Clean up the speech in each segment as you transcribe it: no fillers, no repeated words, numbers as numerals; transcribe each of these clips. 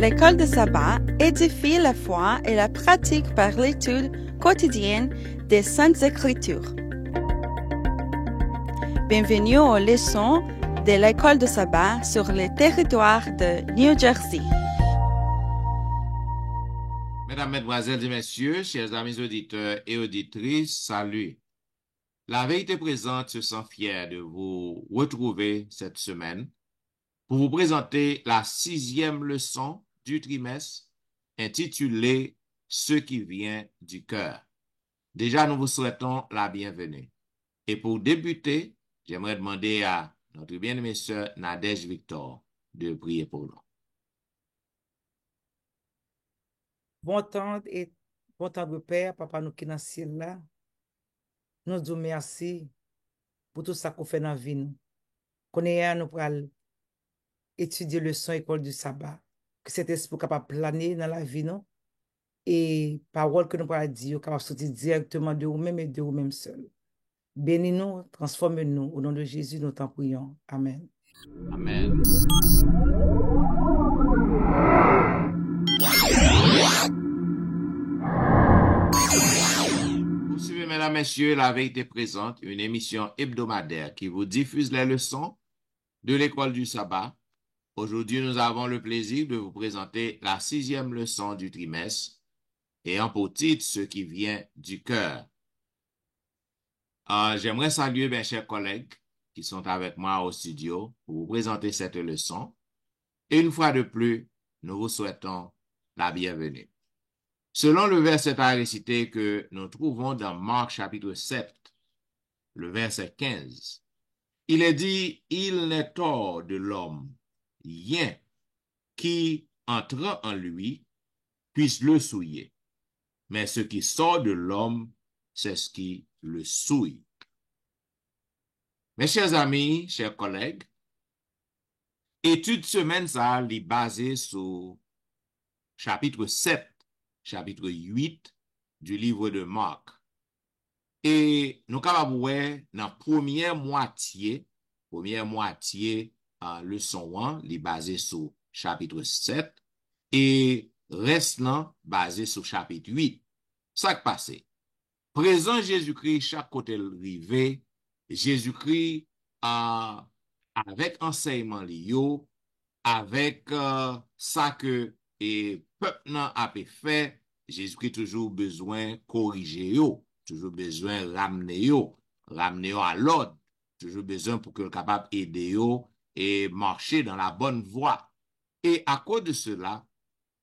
L'école de sabbat édifie la foi et la pratique par l'étude quotidienne des Saintes Écritures. Bienvenue aux leçons de l'école de sabbat sur le territoire de New Jersey. Mesdames, Mesdemoiselles et Messieurs, chers amis auditeurs et auditrices, salut. La Vérité Présente se sent fière de vous retrouver cette semaine pour vous présenter la 6e leçon du trimestre intitulée « Ce qui vient du cœur ». Déjà, nous vous souhaitons la bienvenue. Et pour débuter, j'aimerais demander à notre bien-aimée sœur Nadège Victor de prier pour nous. Bon temps, Père, Papa nous qui dans le ciel là, nous disons merci pour tout ça qu'on fait dans la vie nous. Qu'on est nous pour étudier le son école du sabbat, que cet esprit capable de planer dans la vie nous, et parole que nous pourrons dire, capable de sortir directement de vous-même et de vous-même seul. Bénis-nous, transforme-nous, au nom de Jésus, nous t'en prions. Amen. Amen. Vous suivez, mesdames, messieurs, La Vérité Présente, une émission hebdomadaire qui vous diffuse les leçons de l'école du sabbat. Aujourd'hui, nous avons le plaisir de vous présenter la 6e leçon du trimestre, ayant pour titre « Ce qui vient du cœur ». J'aimerais saluer mes chers collègues qui sont avec moi au studio pour vous présenter cette leçon. Et une fois de plus, nous vous souhaitons la bienvenue. Selon le verset à réciter que nous trouvons dans Marc chapitre 7, le verset 15, il est dit « Il n'est tort de l'homme, rien qui, entrant en lui, puisse le souiller. Mais ce qui sort de l'homme, c'est ce qui le souille. » Mes chers amis, chers collègues, étude semaine ça est basée sur chapitre 7, chapitre 8 du livre de Marc. Et nous capables voir dans première moitié leçon 1, est basée sur chapitre 7 et restant basé sur chapitre 8. Ça qui passe. Présent Jésus-Christ chaque côté rivé, Jésus-Christ avec enseignement lié, avec ça que et peuple a fait, Jésus-Christ toujours besoin corriger yo, toujours besoin ramener à l'ordre, toujours besoin pour que capable aider yo et marcher dans la bonne voie. Et à cause de cela,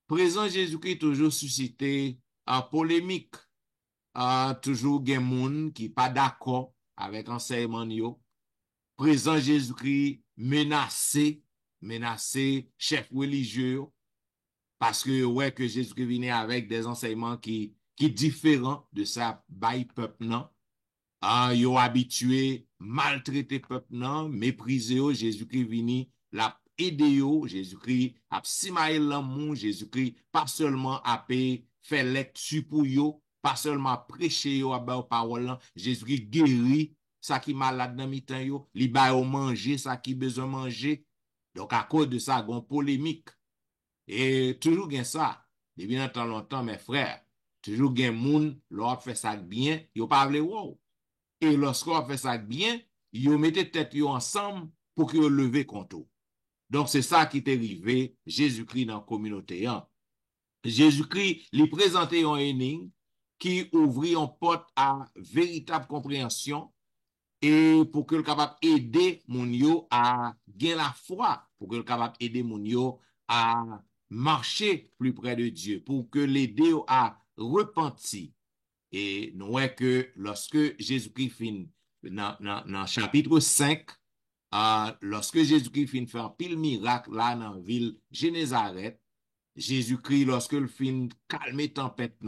présent Jésus-Christ toujours suscité en polémique, toujours gen moun qui pas d'accord avec enseignement yo. Présent Jésus-Christ menacé chef religieux parce que ouais que Jésus-Christ venait avec des enseignements qui différents de ça bail peuple non. Yo habitué maltraiter peuple non, mépriser yo, Jésus-Christ vini la aider yo, Jésus-Christ a simaye l'amour, Jésus-Christ pas seulement a fait lecture pour yo, pas seulement prêcher yo à parole, Jésus-Christ guéri ça qui malade dans mi-temps yo, li ba yo manger ça qui besoin manger. Donc à cause de ça, gon polémique. Et toujours gen ça, depuis longtemps mes frères, toujours gen moun l'on fait ça bien, yo pas vle wow. Et lorsqu'on fait ça bien, yo mette tête yo ensemble pour que yo lever contre. Donc c'est ça qui est arrivé Jésus-Christ dans la communauté. Jésus-Christ lui présentait un énigme qui ouvrit une porte à véritable compréhension et pour que le capable aider moun yo à gagner la foi, pour que le capable aider moun yo à marcher plus près de Dieu, pour que l'aider à repentir. Et nous voyons que lorsque Jésus-Christ finit dans chapitre 5, lorsque Jésus-Christ finit faire un pile miracle là dans la ville Génézareth, Jésus-Christ, lorsque il finit calmer tempête,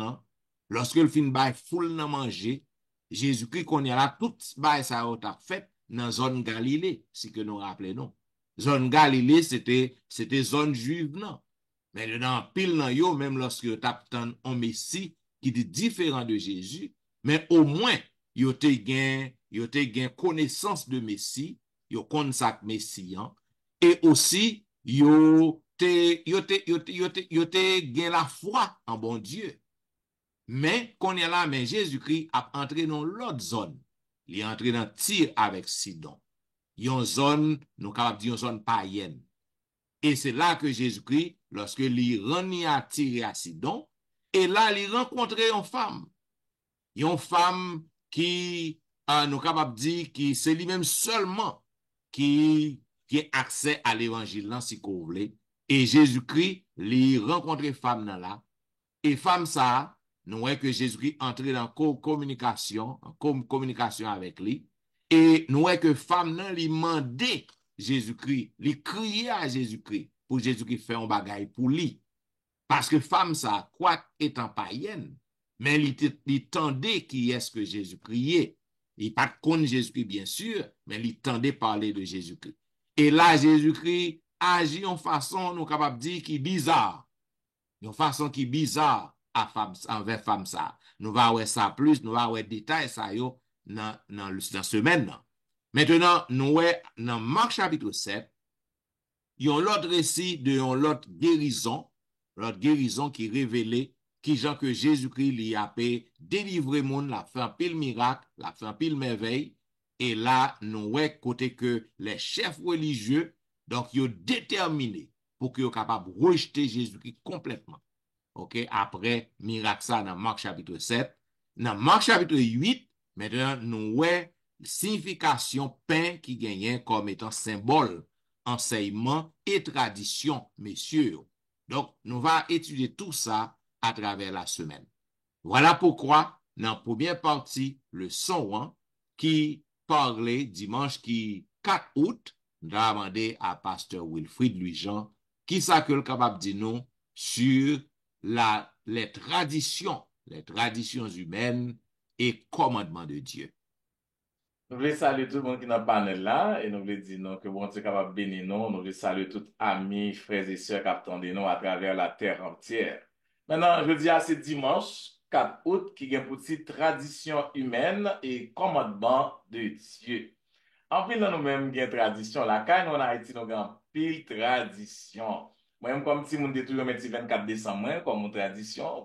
lorsque il finit bailler foule dans manger, Jésus-Christ qu'on y a là, tout bail ça a fait dans la zone Galilée, si que nous rappelons. Zone Galilée, c'était zone juive, non. Mais dans pile dans yo, même lorsque yo tap un Messie qui est différent de Jésus, mais au moins, yo te gen connaissance de Messie, yo connaissent ça Messian, et aussi, yo yo te gen la foi en bon Dieu. Mais qu'on est là, mais Jésus-Christ a entré dans l'autre zone. Il est entré dans Tyr avec Sidon. Yon zone, nous capable dire une zone païenne. Et c'est là que Jésus-Christ, lorsque il rentre à Tyr et à Sidon, et là, il rencontrait une femme. Une femme qui, nous capable dire, qui c'est lui-même seulement qui a accès à l'évangile, là, si vous voulez. Et Jésus-Christ, il rencontrait femme là, et femme ça, nous voyons que Jésus-Christ entrait dans communication, en communication avec lui, et nous voyons que femme nan lui demandait Jésus-Christ, lui criait à Jésus-Christ pour Jésus-Christ faire un bagage pour lui. Parce que femme ça, quoi étant païenne, mais il tendait qui est-ce que Jésus criait. Il pas contre Jésus-Christ bien sûr, mais il tendait parler de Jésus-Christ. Et là Jésus-Christ agit en façon nous capable de dire qui bizarre. Une façon qui bizarre à femme, envers femme ça. Nous va voir ça plus, nous va voir détail ça yo dans semaine. Maintenant, nous voyons dans Marc chapitre 7, il y a l'autre récit de l'autre guérison qui révélait qui gens que Jésus-Christ lui a délivré monde, la fait un pile miracle, la fait un pile merveille. Et là, nous voyons côté que les chefs religieux, donc, ils ont déterminé pour qu'ils soient capables de rejeter Jésus-Christ complètement. OK? Après, miracle ça dans Marc chapitre 7. Dans Marc chapitre 8, maintenant, nous voyons signification pain qui gagnait comme étant symbole, enseignement et tradition, messieurs. Donc, nous allons étudier tout ça à travers la semaine. Voilà pourquoi, dans la première partie, le son qui parlait dimanche qui 4 août, nous avons demandé à pasteur Wilfrid Louis-Jean qui ça que le capable de dire nous sur les traditions humaines et commandements de Dieu. Nous voulons saluer tout le monde qui est dans le panel là et nous voulons dire non, que bon Dieu est capable de bénir nous. Nous voulons saluer tous amis, frères et sœurs qui attendent nous à travers la terre entière. Maintenant, je dis à ce dimanche 4 août qui est une petite tradition humaine et commandement de Dieu. En plus, nous-mêmes, il y a une tradition. La quand nous en Haïti, nous avons pile tradition. Moi-même, comme si nous détruisons le 24 décembre, comme une tradition,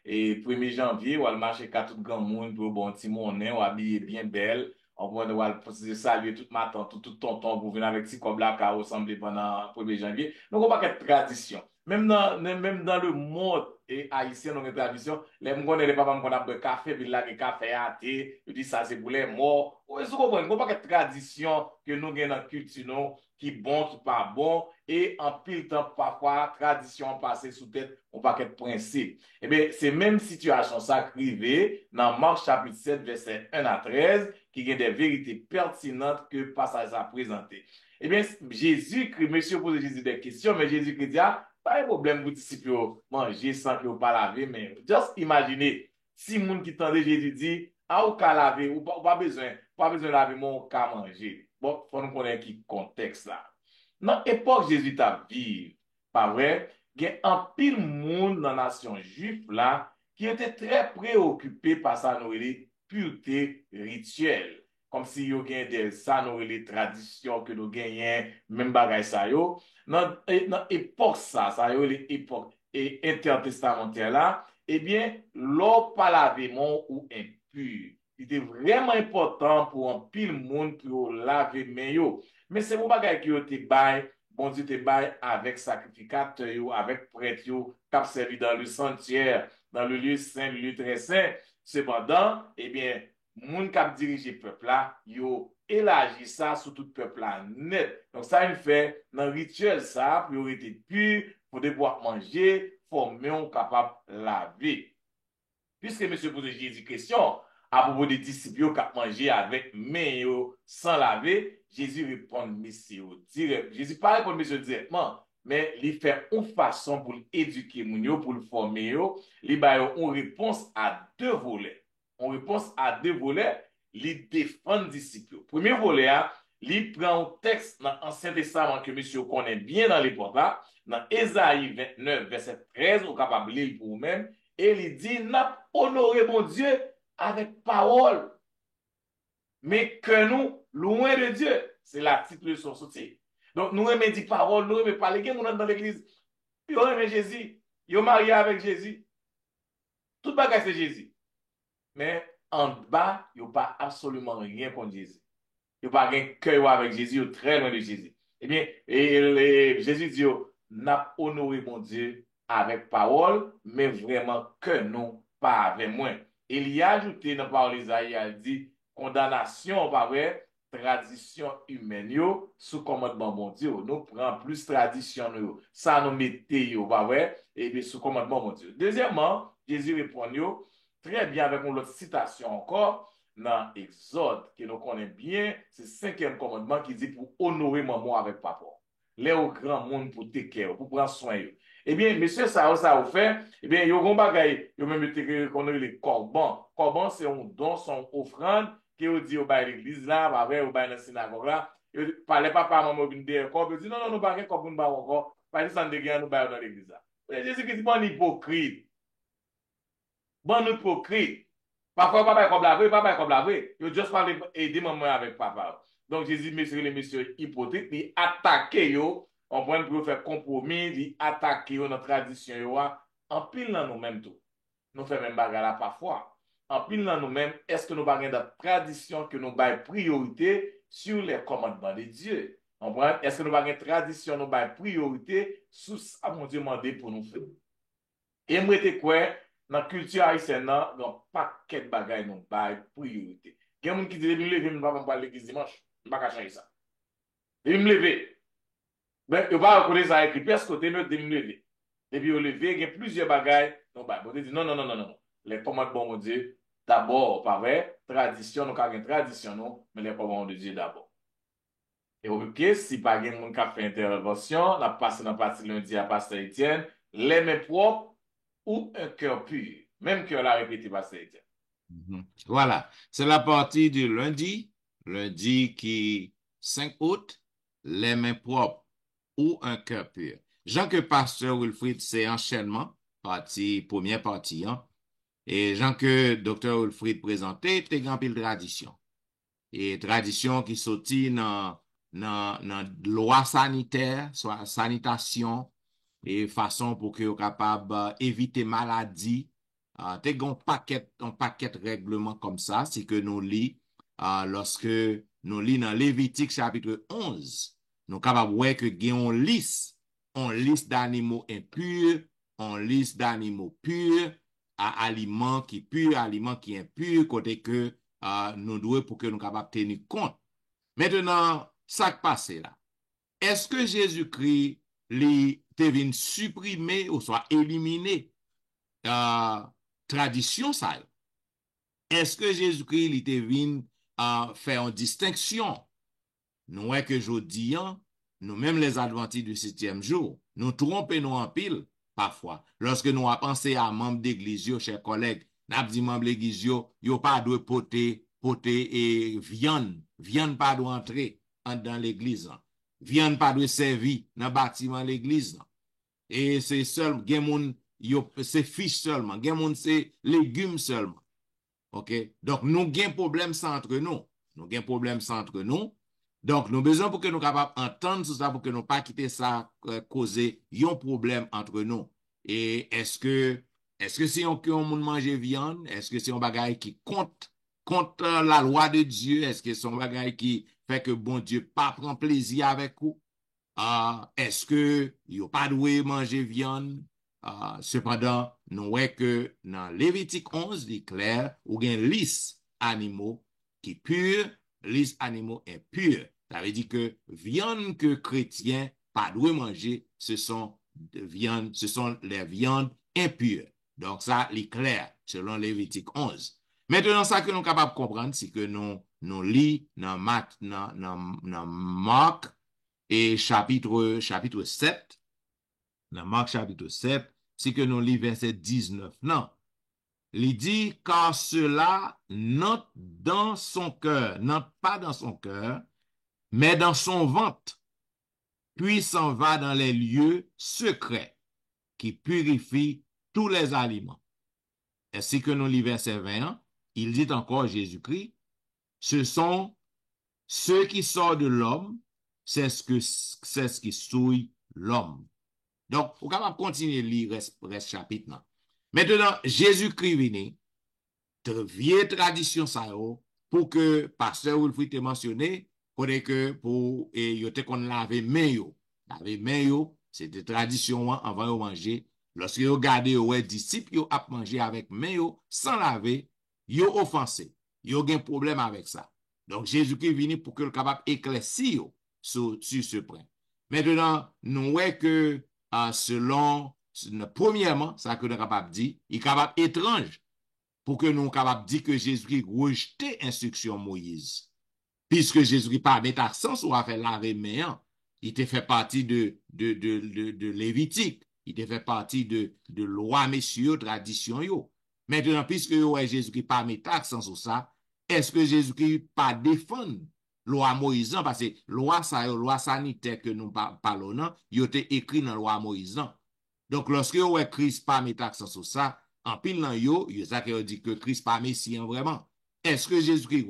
et 1er janvier, on va marcher tout grand monde pour bon petit monde, on va habiller bien belle. On va saluer toute ma tante, tout tonton pour venir avec petit comme la car ressemblé pendant 1er janvier. Donc, on va pas tradition. Même dans le monde et haïtien, dans une tradition, les gens les papas qu'on a bu café, puis là, le café à thé, ils disent ça, c'est pour les morts. Vous comprenez? On pas de tradition que nous avons dans la culture, qui bon, qui pas bon, et en pile temps, parfois, tradition passée sous tête, on pas de principe. Eh bien, c'est même situation ça arrivée dans Marc chapitre 7, verset 1 à 13, qui a des vérités pertinentes que le passage a présenté. Eh bien, Jésus-Christ, monsieur pose Jésus des questions, mais Jésus-Christ dit, pas de problème, vous disciples manger sans que vous pas laver, mais juste imaginez, si moun qui tendait Jésus dit, ou qu'à laver, ou pas besoin de laver, mon qu'à manger. Bon, faut nous connaître qui contexte là. Dans l'époque Jésus t'a vécu, pas vrai, il y a un pile monde dans la nation juive là, qui était très préoccupé par sa pureté rituelle. Comme si yo gen des les traditions que nous gagnons, même bagay sa yo. Dans l'époque ça yo l'époque intertestamentaire là, eh bien, l'eau pas lavement ou impur. Il était vraiment important pour un pile monde pour laver main yo. Mais c'est mon bagay qui yo te bail, bon Dieu te bail avec sacrificateur yo, avec prêtre yo, qui servi dans le sanctuaire, dans le lieu saint, le lieu très saint. Cependant, eh bien, moun kap dirige peuple là, yo élargi ça sur tout peuple là net. Donc ça il fait dans rituel ça priorité pure pour devoir manger, former on capable laver. Puisque monsieur pose Jésus question à propos des disciples qui manger avec main sans laver, Jésus répond monsieur direct. Jésus pas répond monsieur directement, mais il fait une façon pour éduquer moun yo, pour le former yo, il ba une réponse à deux volets. En réponse à deux volets, il défend disciples. Premier volet, il prend un texte dans l'Ancien Testament que monsieur connaît bien dans l'époque là, dans Ésaïe 29, verset 13, vous capable de lire pour vous-même, et il dit, n'a honoré mon Dieu avec parole, mais que nous, loin de Dieu. C'est la petite leçon sortie. Donc, nous aimons dire parole, nous aimons parler, nous dans l'église. Puis on aime Jésus. Ils ont marié avec Jésus. Tout bagage c'est Jésus. Mais en bas, ils n'ont pas absolument rien contre Jésus. Ils n'ont pas rien cœur avec Jésus, ils sont très loin de Jésus. Eh bien, Jésus dit, n'a honoré mon Dieu avec parole, mais vraiment que non, pas avec moi. Il y a ajouté dans la parole d'Isaïe, il dit, condamnation, pas vrai, tradition humaine, yo, sous commandement bon Dieu. Nous prenons plus tradition, yo. Ça nous mettait, yo, pas vrai, et bien sous commandement bon Dieu. Deuxièmement, Jésus répond, yo, très bien avec une autre citation encore, dans Exode, que nous connaissons bien, c'est le cinquième commandement qui dit pour honorer maman avec papa. Les au grand monde pour te care, pour prendre soin. Eh bien, monsieur, ça a fait, eh bien, il y a un bagage, il y a même qu'on a les corbans. Corban, c'est un don, son offrande, qui on dit au bail l'église là, au bail la synagogue là. Il parlait pas par maman, il dit, non, non, nous pas qu'un corban, encore, pas de ça, nous bail dans l'église là. Jésus qui dit, bon hypocrite. Bon hypocrite. Parfois, papa est comme la vraie, papa est comme la vraie. Il juste parler aider maman avec papa. Donc, Jésus, messieurs les messieurs hypocrites, il attaque yo, on prend pour faire compromis, il attaque yo dans la tradition yo, en pile dans nous-mêmes tout. Nous faisons même bagarre là parfois. En pile dans nous-mêmes, est-ce que nous avons une tradition que nous avons priorité sur les commandements de Dieu? Est-ce que nous avons une tradition, nous avons priorité sur ça, mon Dieu, demandé pour nous faire? Et moi, je quoi? Dans la culture haïtienne, il y a un paquet de bagages nous bail priorité. Il y a des gens qui disent, je me lever, je ne vais pas parler l'église dimanche. Je ne vais pas changer ça. Je me lever. Mais je ne vais pas reconnaître ça écrit. Puis à ce côté, je me lever. Et puis, je me lever, il y a plusieurs bagages. Non, bah, on dit, non, non, non, non, non. Les commandements de Dieu, d'abord, pas vrai. Tradition, nous avons une tradition, non, mais les commandements de Dieu d'abord. Et ok, si pas quelqu'un qui a fait intervention, la passe dans la partie lundi à Pasteur Etienne, les mains propres, ou un cœur pur. Même cœur l'a répété par Etienne. Voilà, c'est la partie du lundi qui 5 août, les mains propres ou un cœur pur. Jean que Pasteur Wilfrid, c'est enchaînement, première partie, hein? Et Jean que Dr. Wilfrid présentait, c'est grand pile tradition. Et tradition qui sortit dans loi sanitaire, soit sanitation, et façon pour que vous capable éviter maladie. T'es un paquet règlements comme ça, c'est que nous lit lorsque nous lit dans Lévitique chapitre 11, nous capable voir que on liste d'animaux impurs, on liste d'animaux purs, à aliments qui purs, aliments qui impurs, côté que nous devons pour que nous capables tenir compte. Maintenant, ça qui passe là. Est-ce que Jésus-Christ te vient supprimer ou soit éliminer tradition ça? Est-ce que Jésus-Christ te vient faire une distinction? Nous voyons que aujourd'hui, nous même les adventistes du 7e jour, nous trompons en pile parfois. Lorsque nous avons pensé à membres d'église, chers collègues, nous avons dit membres d'église, ils pas de poter et viande pas doit entrer dans l'église. Viande pas de servir dans le bâtiment l'église. Et c'est seul, c'est fiche seulement, c'est légumes seulement. OK? Donc, nous avons un problème ça entre nous. Nous avons un problème ça entre nous. Donc, nous avons besoin pour que nous capables d'entendre tout ça, pour que nous pas quitter ça, causer un problème entre nous. Et est-ce que si on mange viande, est-ce que c'est un bagage qui compte la loi de Dieu? Est-ce que c'est un bagage qui fait que bon Dieu pas prend plaisir avec vous? Est-ce que vous pas doué manger viande? Cependant, nous voyons que dans Lévitique 11, il est clair, ou bien liste animaux qui purs, liste animaux impurs. Ça veut dire que viande que chrétiens pas doué manger, ce sont les viandes impures. Donc ça, il est clair selon Lévitique 11. Maintenant, ça que nous sommes capables de comprendre, c'est que nous lisons dans Marc et chapitre 7. Dans Marc chapitre 7, c'est que nous lisons verset 19. Non. Il dit, car cela n'entre dans son cœur, n'entre pas dans son cœur, mais dans son ventre, puis s'en va dans les lieux secrets qui purifient tous les aliments. Ainsi que nous lisons verset 20, il dit encore Jésus-Christ, ce sont ceux qui sortent de l'homme, c'est ce qui souille l'homme. Donc, on va continuer à lire reste chapitre. Nan. Maintenant, Jésus-Christ vini, vieille tradition ça pour que pasteur Wilfrid te mentionné, que pour yo te kon lave main yo. Lave main yo, c'était tradition avant de manger. Lorsque vous regardez ouais disciples yo ap manger avec main yo sans laver, yo offensé. Yo gen problème avec ça. Donc Jésus-Christ vini pour que le capable éclaircir yo sur ce point. Maintenant, nous voyons que selon premièrement, ça que nous capable dire, il est capable étrange pour que nous capable dire que Jésus-Christ rejetait instruction Moïse. Puisque Jésus-Christ pas met accent sur faire laver main, il te fait partie de Lévitique, il te fait partie de loi messieurs, tradition yo. Maintenant, puisque Jésus-Christ pas met accent sur ça, est-ce que Jésus-Christ pas défendre loi Moïse parce que loi sanitaire que nous parlons, il était écrit dans loi Moïse. Donc, lorsque Christ pas met accent sur ça, en pile dans yo, ça qui dit que Christ pas messie vraiment. Est-ce que Jésus-Christ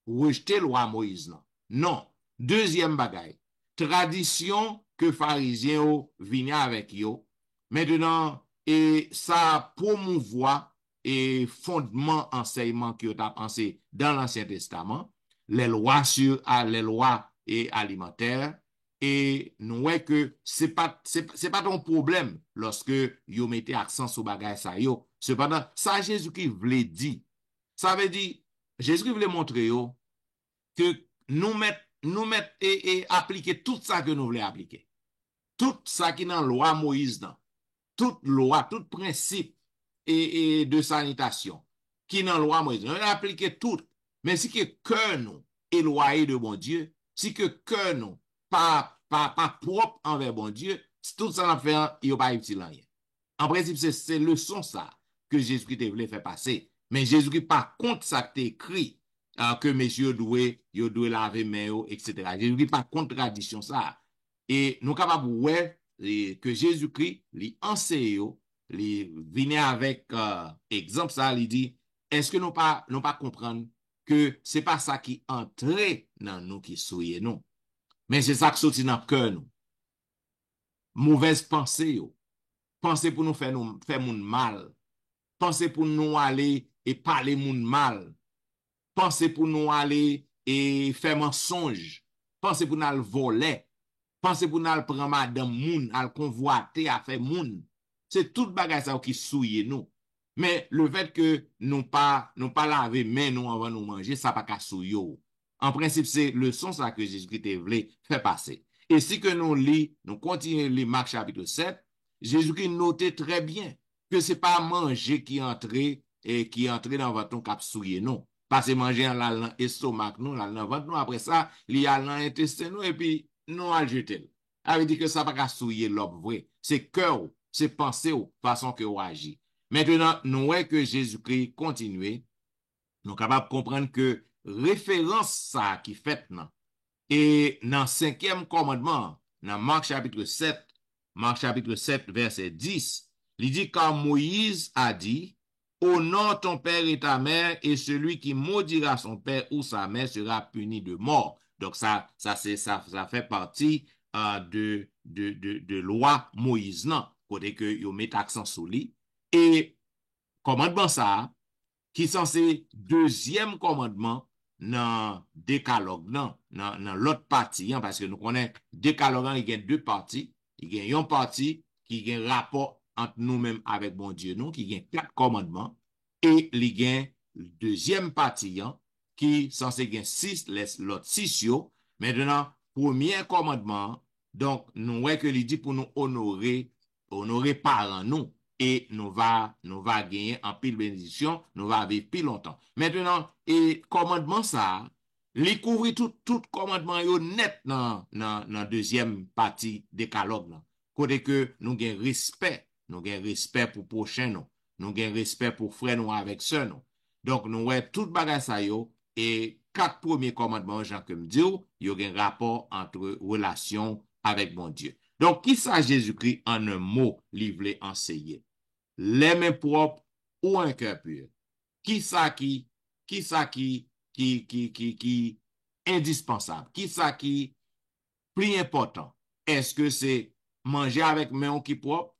rejeté loi Moïse? Non. Deuxième bagaille, tradition que pharisiens viennent avec yo. Maintenant, et ça promouvoit et fondement enseignement qui ont pensé dans l'Ancien Testament, les lois et alimentaires. Et nous voyons que c'est pas ton problème lorsque vous mettez accent sur bagay ça yo. Cependant, ça Jésus-Christ voulait dire. Ça veut dire, Jésus-Christ voulait montrer yo que nous mettre et appliquer tout ça que nous voulons appliquer. Tout ça qui est dans la loi Moïse, toute loi, tout principe et de sanitation qui est dans la loi Moïse, nous appliquer tout. Mais si que cœur nous éloigné de bon Dieu, si que cœur nous pas propre envers bon Dieu, tout ça n'a fait, il n'y a pas utile rien. En principe, c'est leçon ça que Jésus-Christ voulait faire passer. Mais Jésus-Christ, par contre, ça qui est écrit, que messieurs doivent laver main, etc. Jésus-Christ, par contradiction ça. Et nous sommes capables que Jésus-Christ, lui enseigne, lui vient avec exemple ça, il dit, est-ce que nous pas comprendre que c'est pas ça qui entre dans nous qui souille nous, mais c'est ça qui sorti dans le cœur nous. Mauvaise pensée, pensée pour nous faire moun mal, pensée pour nous aller et parler moun mal, pensée pour nous aller et faire mensonge, pensée pour nous aller voler, pensée pour nous aller prendre madame moun, aller convoiter à faire moun. C'est tout bagage ça qui souille nous. Mais le fait que nous pas laver main nous avant nous manger, ça pas qu'à souiller. En principe, c'est le son ça que Jésus-Christ voulait faire passer. Et si que nous continuons à lire Marc chapitre 7, Jésus-Christ notait très bien que c'est pas manger qui entrait dans votre cap souiller non. Parce que manger dans l'estomac nous, dans ventre nous, après ça, il y a dans l'intestin nous et puis nous à jeter. Ça veut dire que ça pas qu'à souiller l'homme vrai. C'est cœur, c'est pensée façon que vous agit. Maintenant, nous voyons que Jésus-Christ continue, nous sommes capables de comprendre que référence ça qui fait non. Et dans le 5e commandement, dans Marc chapitre 7, verset 10, il dit quand Moïse a dit, honore ton père et ta mère, et celui qui maudira son père ou sa mère sera puni de mort. Donc ça fait partie de loi Moïse, non, côté que yo met accent sur lui. Et commandement ça, qui censé deuxième commandement dans décalogue, dans l'autre partie, parce que nous connaissons décalogue, il y a deux parties. Il y a une partie qui a un rapport entre nous-mêmes avec bon Dieu, nous, qui a 4 commandements, et il y a une deuxième partie qui censé gagner 6, l'autre 6 yo. Maintenant, premier commandement, donc nous voyons que il dit pour nous honorer parents nous. Et nous va gagner en pile bénédiction, nous va vivre plus longtemps. Maintenant, et commandement ça, il couvre tout commandement yo net dans deuxième partie décalogue. Côté que nous gagnons respect pour prochain nous gagnons respect pour frère nous avec sœur nous. Donc nous voyons tout bagage ça yo et 4 premiers commandements, Jean que me dit, il y a un rapport entre relation avec mon Dieu. Donc, qui ça Jésus-Christ en un mot, livré enseigner? Les mains propres ou un cœur pur? Qui ça qui indispensable? Qui ça qui plus important, est-ce que c'est manger avec main qui propre,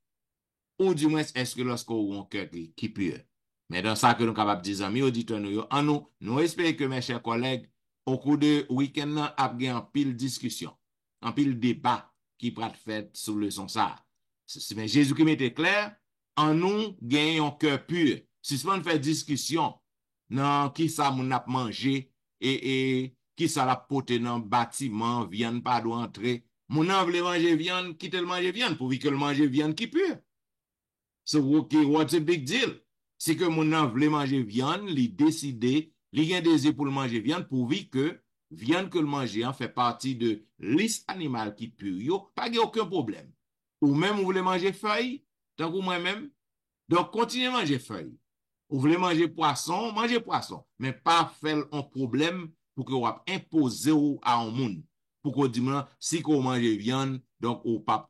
ou du moins est-ce que lorsqu'on a un cœur qui pur. Mais dans ça que nous sommes capables de dire, amis auditeurs, nous espérons que mes chers collègues, au cours de week-end, nous avons en pile discussion, en pile débat qui peut être fait sur le son ça. Mais Jésus-Christ m'était clair, en nous, gagnons un cœur pur. Si on fait discussion, non, qui ça moun a mangé, et qui ça l'a porté dans le bâtiment, viande pas doit entrer. Moun a voulu manger viande, quitte le manger viande, pour que le manger viande qui pur. So, okay, what's a big deal? C'est que mon an voulait manger viande, il décidé, il a désir pour le manger viande, pourvu que viande que le manger en fait partie de liste animale qui pure, yo, pas de aucun problème. Ou même vous voulez manger feuille, tant que moi-même. Donc, continuez à manger feuille. Vous voulez manger poisson, mangez poisson. Mais pas faire un problème pour que vous imposez à un monde. Pour que vous dites, si vous mangez viande, donc ou pas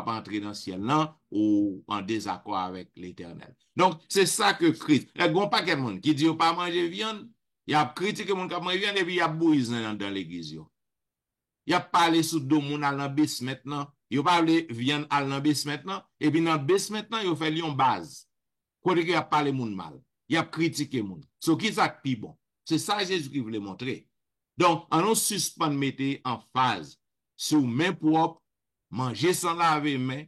entrer dans le ciel là, ou en désaccord avec l'éternel. Donc, c'est ça que Christ. Il y a un paquet de monde qui dit, pas manger viande, il y a critiqué mon qui mange viande, et puis il y a bouillie dans l'église. Il y a parlé sous deux moun à l'ambis maintenant, il y a parlé viande à l'ambis maintenant, et puis dans l'ambis maintenant, il y a fait une base. Côté qu'il a parlé moun mal, il a critiqué moun. So qui ça qui bon? C'est ça Jésus qui voulait montrer. Donc, on nous suspend mettre en phase sur main propre, manger sans laver main,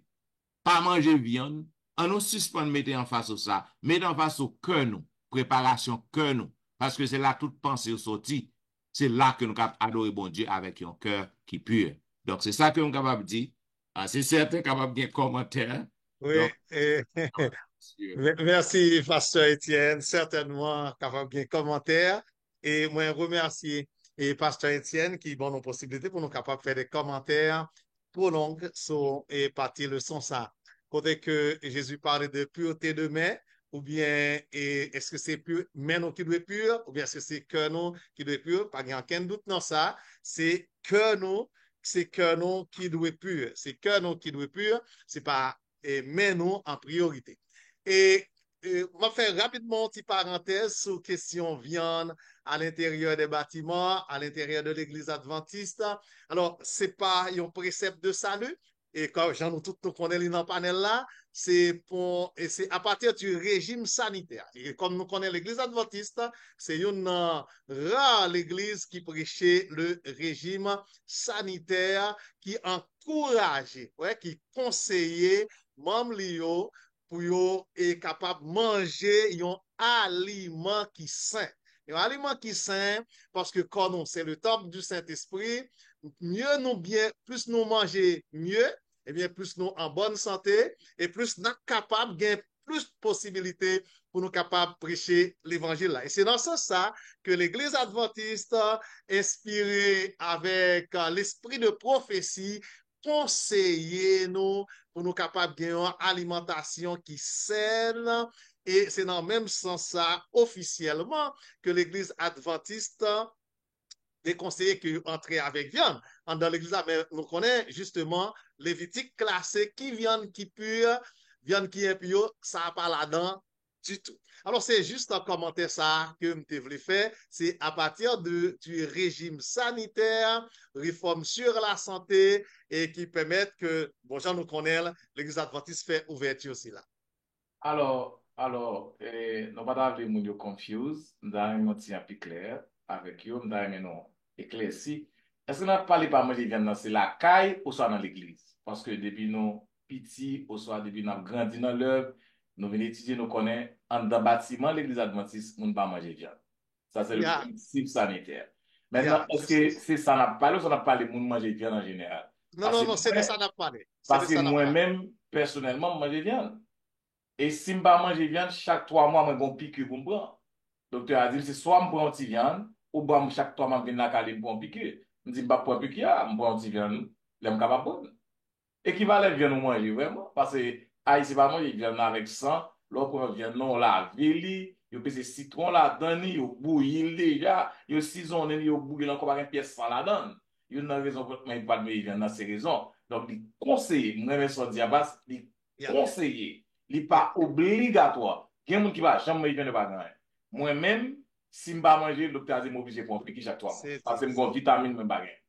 pas manger viande, on nous suspend mettre en face de ça, mettre en face au cœur nous, préparation cœur nous, parce que c'est là toute pensée au sorti. C'est là que nous avons adoré bon Dieu avec un cœur qui pur. Donc, c'est ça que nous sommes capables de dire. C'est certain capable de dire commentaire. Oui, merci, Pasteur Étienne. Certainement capable de commentaire. Et moi, remercier et Pasteur Étienne qui donne nos possibilités pour nous capables de faire des commentaires pour longs sur et partie leçon ça. Côté que Jésus parlait de pureté de main, ou bien est-ce que c'est pur, main nous qui doit être pur, ou bien est-ce que c'est cœur nous qui doit être pur? Pas de aucun doute dans ça. C'est cœur nous qui doit être pur. C'est cœur nous qui doit être pur. C'est pas main nous en priorité. Et on va faire rapidement une petite parenthèse sur question viande à l'intérieur des bâtiments, à l'intérieur de l'église adventiste. Alors, c'est pas un précepte de salut. Et comme j'en ai tout nous connaissons dans le panel là, c'est à partir du régime sanitaire. Et comme nous connaissons l'église adventiste, c'est une rare l'église qui prêchait le régime sanitaire, qui encourageait, qui conseillait membres pour yo est capable de manger un aliment qui sain. Un aliment qui sain, parce que quand on c'est le temple du Saint-Esprit, mieux nous bien, plus nous manger mieux, et bien plus nous en bonne santé, et plus nous capables de plus de possibilités pour nous capables de prêcher l'évangile là. Et c'est dans ce sens que l'Église adventiste, inspirée avec l'esprit de prophétie, conseiller nous pour nous capables de gagner une alimentation qui saine. Et c'est dans le même sens ça, officiellement, que l'Église adventiste déconseillé que entrer avec viande. Dans l'église, nous connaissons justement Lévitique classé qui viande qui pure, viande qui est pure, ça n'a pas là-dedans du tout. Alors, c'est juste un commentaire ça que je voulais faire. C'est à partir du régime sanitaire, réforme sur la santé et qui permettent que, bon, gens nous connaissent, l'église adventiste fait ouverture aussi là. Alors, nous pas d'avoir les gens confus, nous avons un petit peu clair avec eux, nous avons éclairci. Est-ce que nous parlons pas manger viande c'est la caille ou soit dans l'église? Parce que depuis nous petits, ou soit depuis nous grandi dans l'œuvre, nous venons étudier, nous connaissons, en dans bâtiment, l'église adventiste, nous ne pas manger viande. Ça, c'est le principe sanitaire. Maintenant, est-ce que c'est ça n'a parlé ou ça n'a parlé de manger viande en général? Non, c'est de ça n'a parlé. Parce que moi-même, personnellement, je mange viande. Et si je ne mange viande, chaque 3 mois, je vais me piqûre pour me prendre. Le docteur a dit, c'est soit je prends une viande, ou bien chaque 3 mois, je viens pour me piqûre. Je dis, je ne prends pas piqûre, je prends une viande, je suis capable de prendre. Équivalent de viande, manger vraiment. Parce que, ici, pas manger viande avec sang, l'autre viande, on la vili, il y a des citrons là-dedans, il y a bouilli déjà, il y a saisonné, il y a bouilli encore une pièce sans là-dedans. Il y a une raison pour ne pas manger viande, c'est raison. Donc, il conseille, moi-même, son diabète, il conseille. Il n'est pas obligatoire. Il y a des gens qui ne vont jamais manger de bagage. Moi-même, si je ne mange pas manger, le docteur a dit que je vais prendre chaque 3 mois. Parce que je vais vitamine de bagage.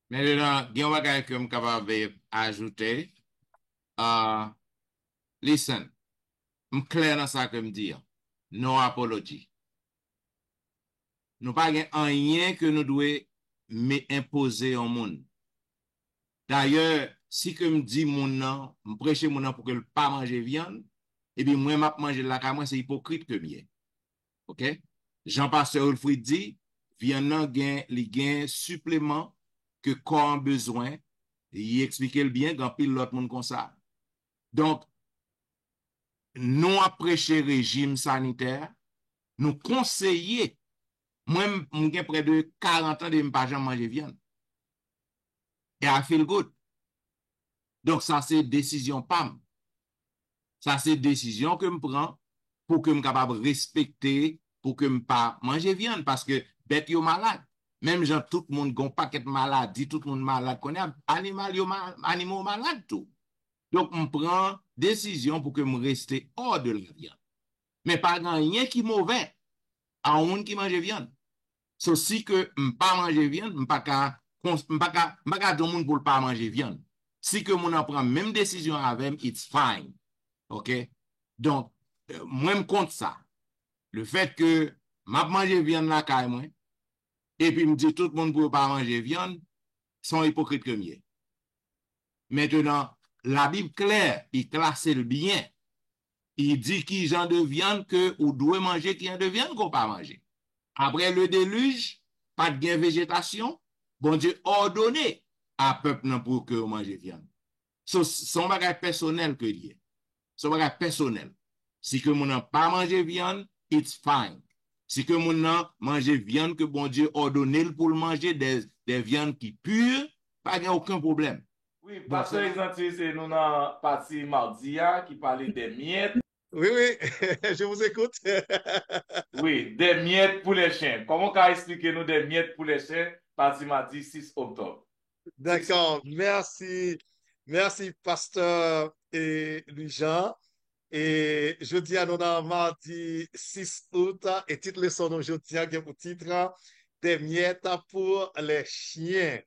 Maintenant, il y a un bagage que je suis capable d'ajouter. Uh, listen, je suis clair dans ça que je dis. No apology. Nous pas rien que nous devons imposer au monde. D'ailleurs, si que me dit mon nom, me prêcher mon nom pour que le pas manger viande, et puis moi m'a manger la caméra, c'est hypocrite que mieux. OK? Jean-Pasteur Wilfrid dit, viande nan li gen supplément que corps a besoin, il explique le bien quand pile l'autre monde comme ça. Donc, nous à prêcher régime sanitaire, nous conseiller, moi j'ai près de 40 ans de ne pas jamais manger viande. Et I feel good. Donc, ça, c'est décision PAM. Ça, c'est décision que je prends pour que je sois capable de respecter, pour que je ne pas manger viande, parce que bête yo malade. Même gens, tout le monde gon paquet de maladie, tout le monde malade, qu'on a animaux malades tout. Donc, je prends décision pour que je reste hors de la viande. Mais pas rien qui est mauvais à un monde qui mange viande. So, si que je ne pas manger viande, je ne pas qu'à tout le monde pour pas manger viande. Si que mon prend même décision avec, it's fine. OK? Donc, moi, je compte ça. Le fait que m'a manger viande la caille, moi, et puis me dit tout le monde ne peut pas manger viande, sont hypocrites que mieux. Maintenant, la Bible claire, il classe le bien. Il dit qui genre de viande que ou doit manger, qui genre de viande qu'on pas manger. Après le déluge, pas de gain végétation, bon Dieu ordonné à peuple pour que mange viande. Son bagage personnel que lié. Son bagage personnel. Si que mon n'a pas mangé viande, it's fine. Si que mon n'a mangé viande que bon Dieu ordonné pour le manger des viandes qui pures, pas de aucun problème. Oui, pasteur Exanti, c'est nous dans partie mardi qui parlait des miettes. Oui, oui, je vous écoute. Oui, des miettes pour les chiens. Comment qu'a expliqué nous des miettes pour les chiens, partie mardi 6 octobre? D'accord, merci. Merci, pasteur et Louis-Jean. Et je dis à nous dans mardi 6 août, et titre leçon aujourd'hui, qui est pour titre des miettes pour les chiens.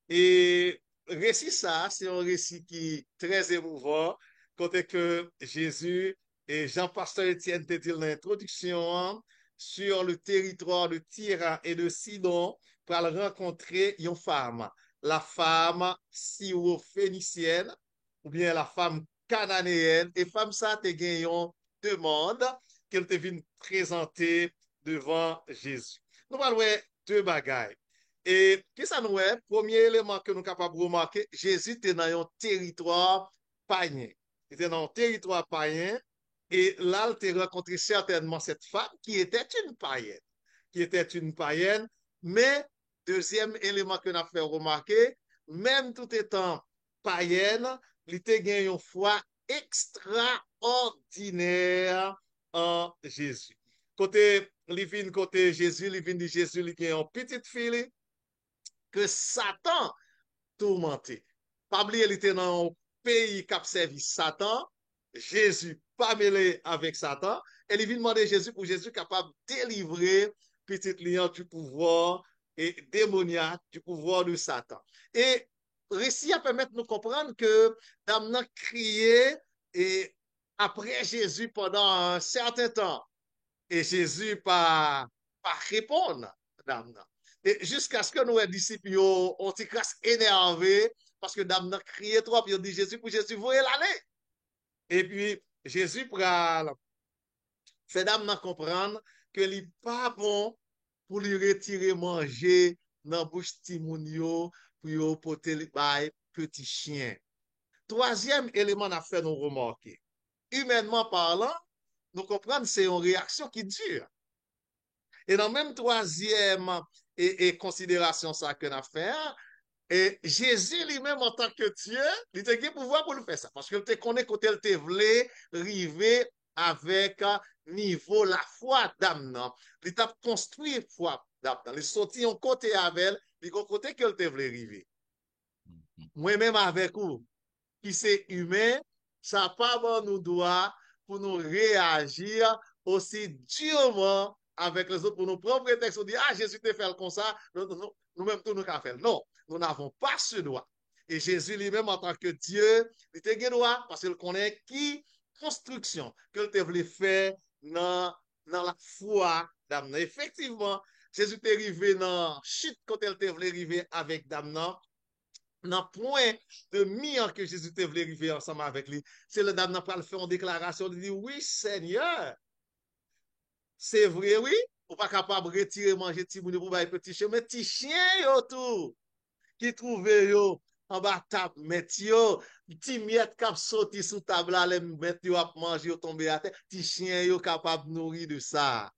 Et récit ça, c'est un récit qui est très émouvant, côté que Jésus et Jean-Pasteur Étienne te dit l'introduction sur le territoire de Tyr et de Sidon pour aller rencontrer une femme, la femme syro-phénicienne ou bien la femme cananéenne, et femme ça te gagné une demande qu'elle te vient présenter devant Jésus. Nous allons voir deux bagailles. Et qu'est-ce que nous est? Premier élément que nous sommes capables de remarquer, Jésus était dans un territoire païen. Il était dans un territoire païen et là, il a rencontré certainement cette femme qui était une païenne. Qui était une païenne, mais deuxième élément que nous avons fait remarquer, même tout étant païenne, il était gagné une foi extraordinaire en Jésus. Côté, côté Jésus, il vient de Jésus, il a une petite fille que Satan tourmenté. Pas oublier, il était dans un pays qui a servi Satan. Jésus pas mêlé avec Satan. Et il vient demander Jésus pour Jésus capable de délivrer petite lion du pouvoir et démoniaque, du pouvoir de Satan. Et récit a permettre de nous comprendre que Dame a crié et après Jésus pendant un certain temps. Et Jésus pas répondre, Dame. Et jusqu'à ce que nous, les disciples, ont été énervés parce que Dame a crié trop, puis ils ont dit Jésus, pour Jésus, voyez l'aller. Et puis, Jésus fait Dame comprendre que ce n'est pas bon pour lui retirer manger dans la bouche Timounio pour lui porter les petits chiens. Troisième élément à faire nous remarquer. Humainement parlant, nous comprenons que c'est une réaction qui dure. Et dans le même troisième considération ça que nous avons fait, et Jésus lui-même en tant que Dieu, il a le pouvoir pour le faire ça. Parce qu'il te connaît quand il te voulait arriver avec niveau la foi d'âme. Il t'a construit foi d'âme. Il est sorti en côté avec elle, il a côté qu'il te voulait arriver. Moi-même avec vous, qui c'est humain, ça n'a pas bon nous doit pour nous réagir aussi durement avec les autres pour nous prendre prétexte, on dit, ah, Jésus te fait comme ça, nous-mêmes, tout nous qu'à faire. Non. nous n'avons pas ce droit. Et Jésus lui-même, en tant que Dieu, il était droit parce qu'il connaît qui construction que te voulait faire dans la foi d'Amnon. Effectivement, Jésus est arrivé dans chute quand elle te voulait arriver avec Damnan. Dans le point de mire que Jésus te voulait arriver ensemble avec lui, c'est le Damnan pour le faire une déclaration, il dit, oui, Seigneur, c'est vrai, oui, ou pas capable de retirer, manger petit bout pour petit chien, mais petit chien, yo, tout, qui trouve, yo, en bas table, met yo, petit miette cap sauté sous table là, les met yo à manger, yo tomber à terre, petit chien, yo capable de nourrir de ça.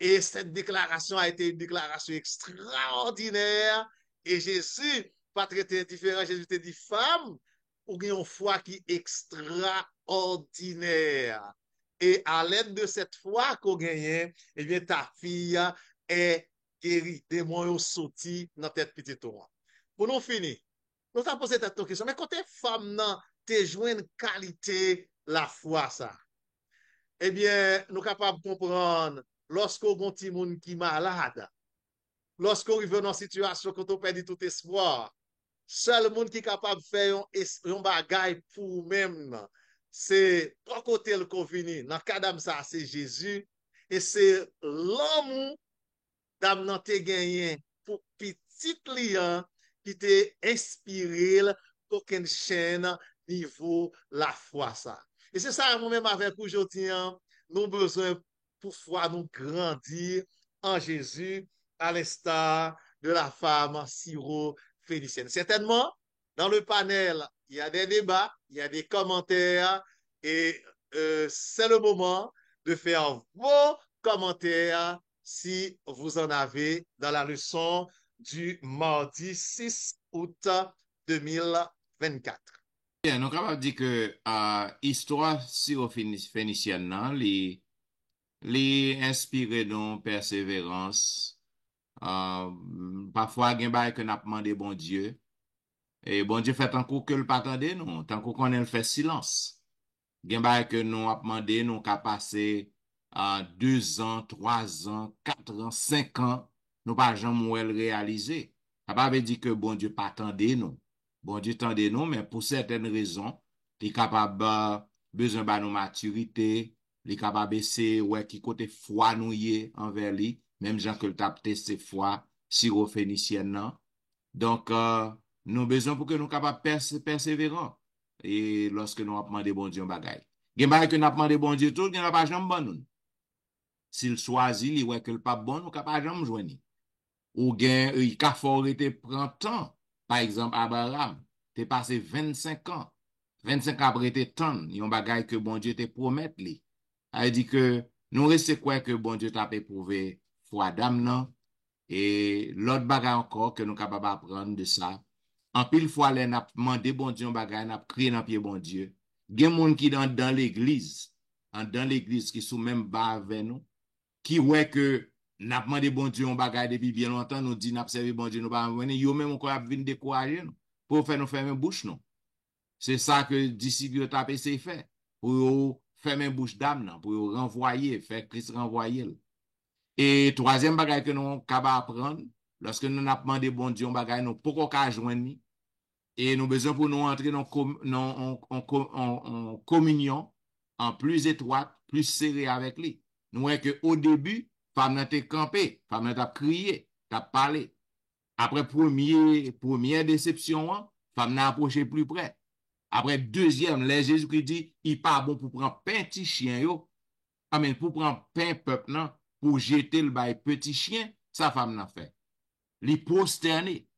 Et cette déclaration a été une déclaration extraordinaire. Et Jésus, pas traité indifférent, Jésus te dit, femme, ou bien une foi qui est extraordinaire. Et à l'aide de cette foi qu'on gagne, eh bien, ta fille est guérie. Démon ont sorti dans tête petite toi. Pour nous finir, nous avons posé cette question. Mais quand t'es femme, tu joué une qualité la foi, ça. Eh bien, nous sommes capables de comprendre lorsqu'on a un petit monde qui est malade, lorsqu'on arrive dans une situation quand on perd tout espoir, seul monde qui est capable de faire un bagage pour nous-mêmes, c'est trois côtés le convenu. Dans le cas d'âme, ça, c'est Jésus. Et c'est l'amour d'âme te gagné pour petit client qui t'a inspiré pour qu'une chaîne niveau la foi, ça. Et c'est ça, moi-même, avec aujourd'hui, nous avons besoin pour foi nous grandir en Jésus, à l'instar de la femme syro-phénicienne. Certainement, dans le panel, il y a des débats, il y a des commentaires, et c'est le moment de faire vos commentaires si vous en avez dans la leçon du mardi 6 août 2024. Bien, nous sommes capables de dire que l'histoire syro-phénicienne, les inspiré de persévérance. Parfois, il y a que nous demandé bon Dieu. Et bon Dieu fait tant que le pas attendez nous, tant qu'on a fait silence. Il y a que nous avons demandé, nous qu'à passer 2 ans, 3 ans, 4 ans, 5 ans, nous pas jamais le réaliser. Ça ne veut pas dire que bon Dieu pas attendez nous. Bon Dieu attendez nous, mais pour certaines raisons, il est capable besoin de nos maturité, il est capable de ouais qui côté foi nous y envers lui, même gens que le tape testé foi syro-phénicienne non. Donc nous besoin pour que nous capables persévérants et lorsque nous avons demandé bon Dieu un bagay. Gen bagay que nous avons demandé bon Dieu tout, gen pas jamais bon nous. S'il choisit, il ouais que le pas bon, nous capable jamais joindre. Ou gen il ka fort été prend temps. Par exemple Abraham, t'es passé 25 ans. 25 ans après t'es temps, yon bagay que bon Dieu te promet li. A dit que nous restons quoi que bon Dieu t'a éprouvé foi d'âme non. Et l'autre bagay encore que nous capable apprendre de ça. En pile fois, les n'a demandé bon Dieu bagay, n'a crié dans pied bon Dieu. Gen moun qui dans l'église, dans l'église qui sous même bas avec nous, qui ouais que n'a demandé bon Dieu un bagay depuis bien longtemps, nous dit n'a servi bon Dieu nous pas venir, yo même encore venir décourager nous pour faire nous fermer bouche non. C'est ça que disciples t'a essayé faire pour fermer bouche d'âme pour renvoyer, faire Christ renvoyer. Et troisième bagay que nous capable apprendre, lorsque nous avons demandé bon Dieu un bagay, nous pas qu'à joindre et nous besoin pour nous entrer en communion en plus étroite, plus serrée avec lui. Nous voyons qu'au début, femme n'a été campée, femme n'a crié, n'a parlé. Après première déception, femme n'a approché plus près. Après deuxième, les Jésus-Christ dit, il pas bon pour prendre petit chien yo, mais pour prendre pain peuple non, pour jeter le bail petit chien, sa femme n'a fait. Li posterné.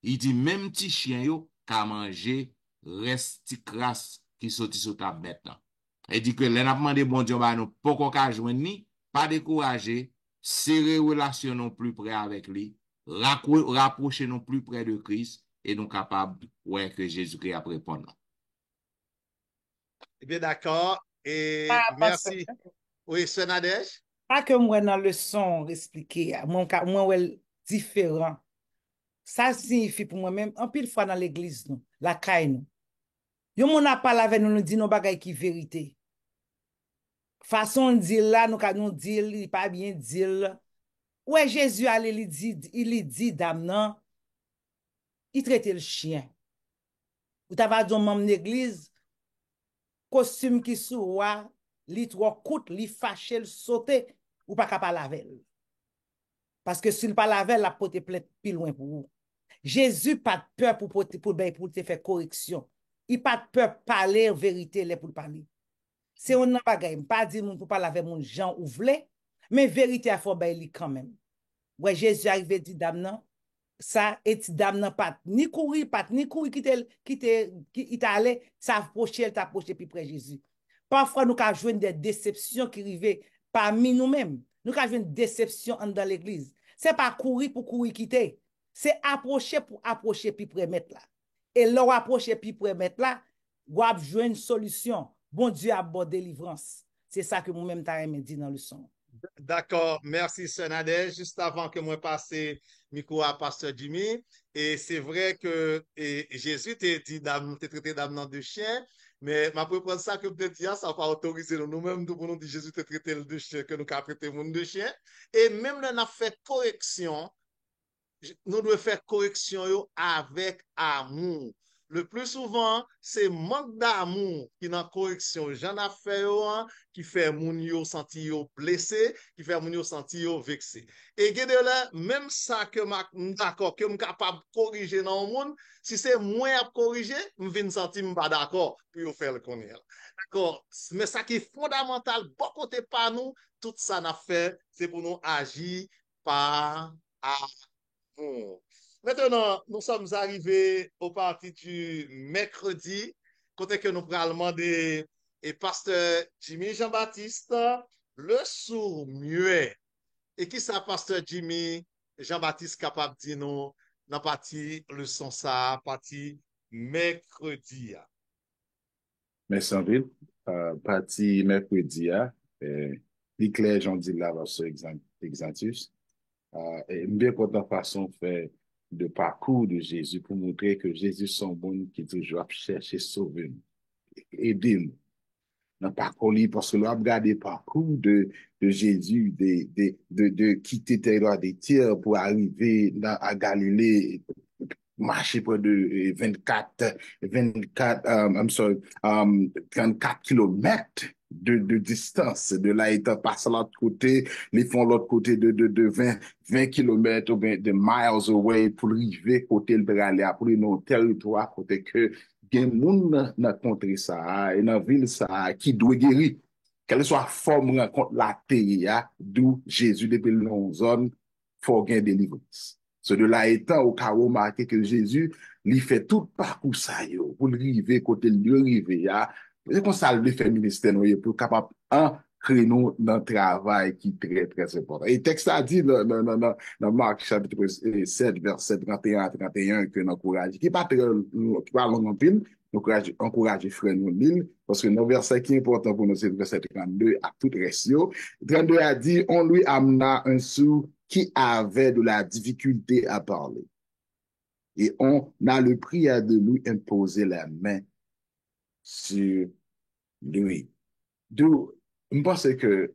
Il dit même petit chien yo qu'a manger reste crasse qui sorti sur ta bête. Il dit que les n'a demandé bon Dieu ba nous pas qu'on joindre ni, pas décourager, serrer relation non plus près avec lui, rapprocher non plus près de Christ et nous capables ouais que Jésus-Christ a répondre. Eh bien d'accord et merci. Oui, Sœur Nadège. Pas que moi dans le son expliqué, moi ouais différent. Ça signifie pour moi-même, en pile fois dans l'église, nous, la caille nous. Yon moun a parlé avec nous, nous dit nos bagaille qui vérité. Façon de dire là, nous dit, pas bien dire. Ouais, Jésus allait, il dit, dame, non, il traitait le chien. Ou t'avais dit, membre d'église, costume qui sous, li trop coûte, li fâché, le sauter, ou pas capable laver. Parce que s'il pas laver, la pote plaît plus loin pour vous. Jésus pas de peur pour te faire correction. Il pas de peur parler vérité pour parler. C'est on n'a pas gagné. Pas dire pour pas laver mon gens ou vle, mais vérité à faut bailler quand même. Ouais, Jésus arrivé dit dame non, ça et dame non pas ni courir qui allé ça approcher elle t'approcher plus près Jésus. Parfois nous ca joindre des déceptions qui arrivent parmi nous-mêmes. Nous ca joindre déception dans l'église. C'est pas courir pour courir quitter. C'est approcher pour approcher puis près mettre là. Et leur approcher puis près mettre là, ou jouer une solution. Bon Dieu a bon délivrance. C'est ça que moi-même t'ai dit dans le son. D'accord, merci Senadej. Juste avant que moi passe micro à Pasteur Jimmy, et c'est vrai que Jésus t'a dit t'es traité d'amenant de chien, mais ma prendre ça que peut-être ça va autoriser nous-mêmes pour nous dire Jésus t'a traité de chien que nous avons traité monde de chien, et même là on a fait correction, nous devons faire correction avec amour. Le plus souvent, c'est manque d'amour qui dans correction. J'en ai fait qui fait moun yo senti yo blessé, qui fait moun yo senti yo vexé. Et là, même ça que d'accord, que je capable de corriger dans le monde, si c'est moi à corriger, je viens sentir pas d'accord pour faire le connaître. D'accord? Mais ça qui est fondamental, bon côté pas nous, tout ça n'a fait, c'est pour nous agir par amour. Maintenant, nous sommes arrivés au parti du mercredi, côté que nous prenons demander et pasteur Jimmy Jean-Baptiste, le sourd muet. Et qui ça, pasteur Jimmy Jean-Baptiste capable de dire nous dans partie leçon ça, partie mercredi. Merci André. Partie mercredi, Claire Jean dit là, sur Exantus. Et bien content façon fait de parcours de Jésus pour montrer que Jésus son bon qui toujours chercher sauver aider nous dans parcours parce que là regarder parcours de Jésus de quitter territoire des tiers pour arriver à Galilée marcher près de 34 kilomètres de distance. De là, ils passent à l'autre côté, ils font l'autre côté de 20 kilomètres ou bien de miles away pour arriver côté le aller après nos territoires, côté que il y a des gens dans la contrée ça, et dans la ville ça, qui doit guérir. Quelle soit forme rencontre la terre, d'où Jésus depuis une zone, faut gagner délivrance. Ce de là étant au cas où remarqué que Jésus, il fait tout parcours ça, pour arriver côté le arriver, c'est comme ça le fait ministère, pour capable créer nous dans le travail qui est très, très important. Et le texte a dit dans Marc chapitre 7, verset 31 à 31, que nous encourageons, qui pas long en pile, nous encourageons frère nous lire, parce que nos versets qui est important pour nous, c'est le verset 32 à tout ratio. 32 a dit, on lui amena un sourd qui avait de la difficulté à parler. Et on a le prière de lui imposer la main sur lui. D'où, je pense que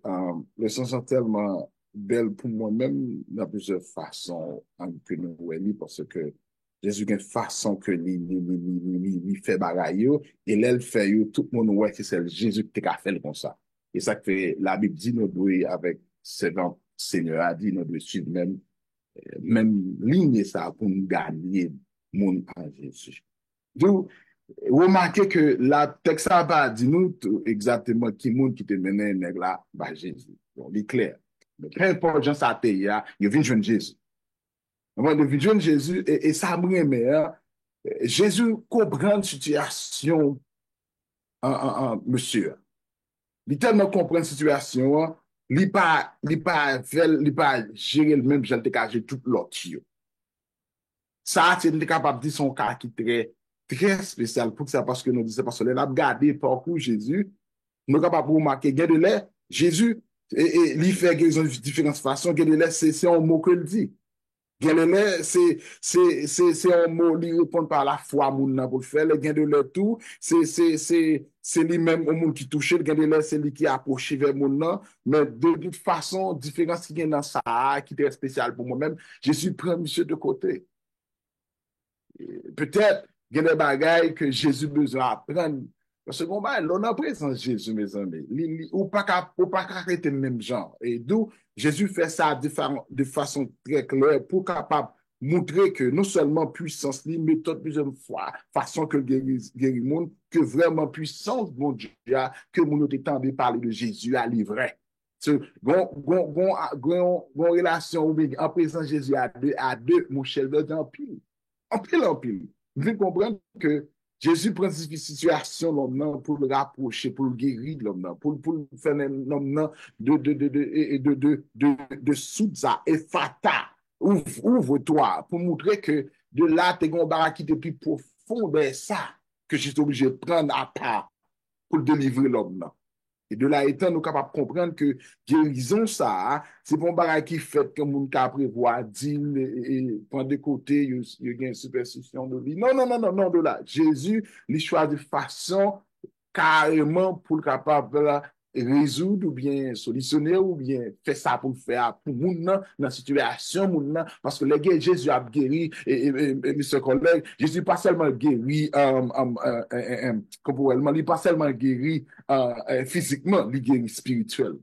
le sens est tellement belle pour moi-même dans plusieurs façons que nous voyons, parce que Jésus a une façon que lui fait bagaille, et l'elle fait, tout le monde voit que c'est Jésus qui a fait comme ça. Et ça fait, la Bible dit, nous devons, avec servant Seigneur a dit, nous devons suivre même ligne ça pour nous gagner mon en Jésus. Donc, remarquez que la texte n'a pas dit nous exactement qui monde qui te menait là, bah Jésus. Donc, il est clair. Mais peu importe, Jean Satéa, il vient joindre Jésus. Il vient joindre Jésus et ça me remet, Jésus comprend la situation, monsieur. Il tellement comprend la situation, il pas gérer le même genre de cas tout l'autre. Ça, c'est capable de dire son cas qui est très spécial pour ça, parce que nous disons, parce que là, regardez parcours Jésus, nous sommes capables de remarquer, de là, Jésus, il fait guérison de différentes façons, de là, c'est un mot que le dit. Gen de lè, c'est un mot li répond par la foi moun nan pou l'fè. Le gen de lè tout, c'est li même au moun ki touche, gen de lè, c'est li ki approche vers moun nan, mais de toute façon, différence ki gen nan sa, qui était spécial pour moi-même, Jésus prend monsieur de côté. Peut-être, gen de bagay que Jésus besoin apprendre. Parce que bon, l'on a présence Jésus, mes amis. Ou pas arrêter le même genre. Et d'où Jésus fait ça de façon très claire pour capable montrer que non seulement puissance, méthode plusieurs fois, façon que guérir monde, que vraiment puissance, mon Dieu, que mon autre temps de parler de Jésus à livrer. Gon relation ou en présence Jésus à deux, mon cher, en pile. En pile. Vous comprenez que Jésus prend cette situation l'homme pour le rapprocher, pour le guérir l'homme, pour faire l'homme de Souza et Fata. Ouvre-toi pour montrer que de là, tu as un barrage qui est plus profond de ça que je suis obligé de prendre à part pour délivrer l'homme. Et de là étant, nous sommes capables de comprendre que guérison, ça, c'est bon bagage qui fait que mon cas prévoit dire et prendre de côté, il y a une superstition de vie. Non, de là. Jésus, il choisit de façon carrément pour le capable résoudre ou bien solutionner ou bien faire ça pour faire pour moun nan, dans la situation moun nan, parce que les gars, Jésus a guéri et mes collègues, Jésus pas seulement guéri corporellement, il pas seulement guéri physiquement, il guéri spirituellement.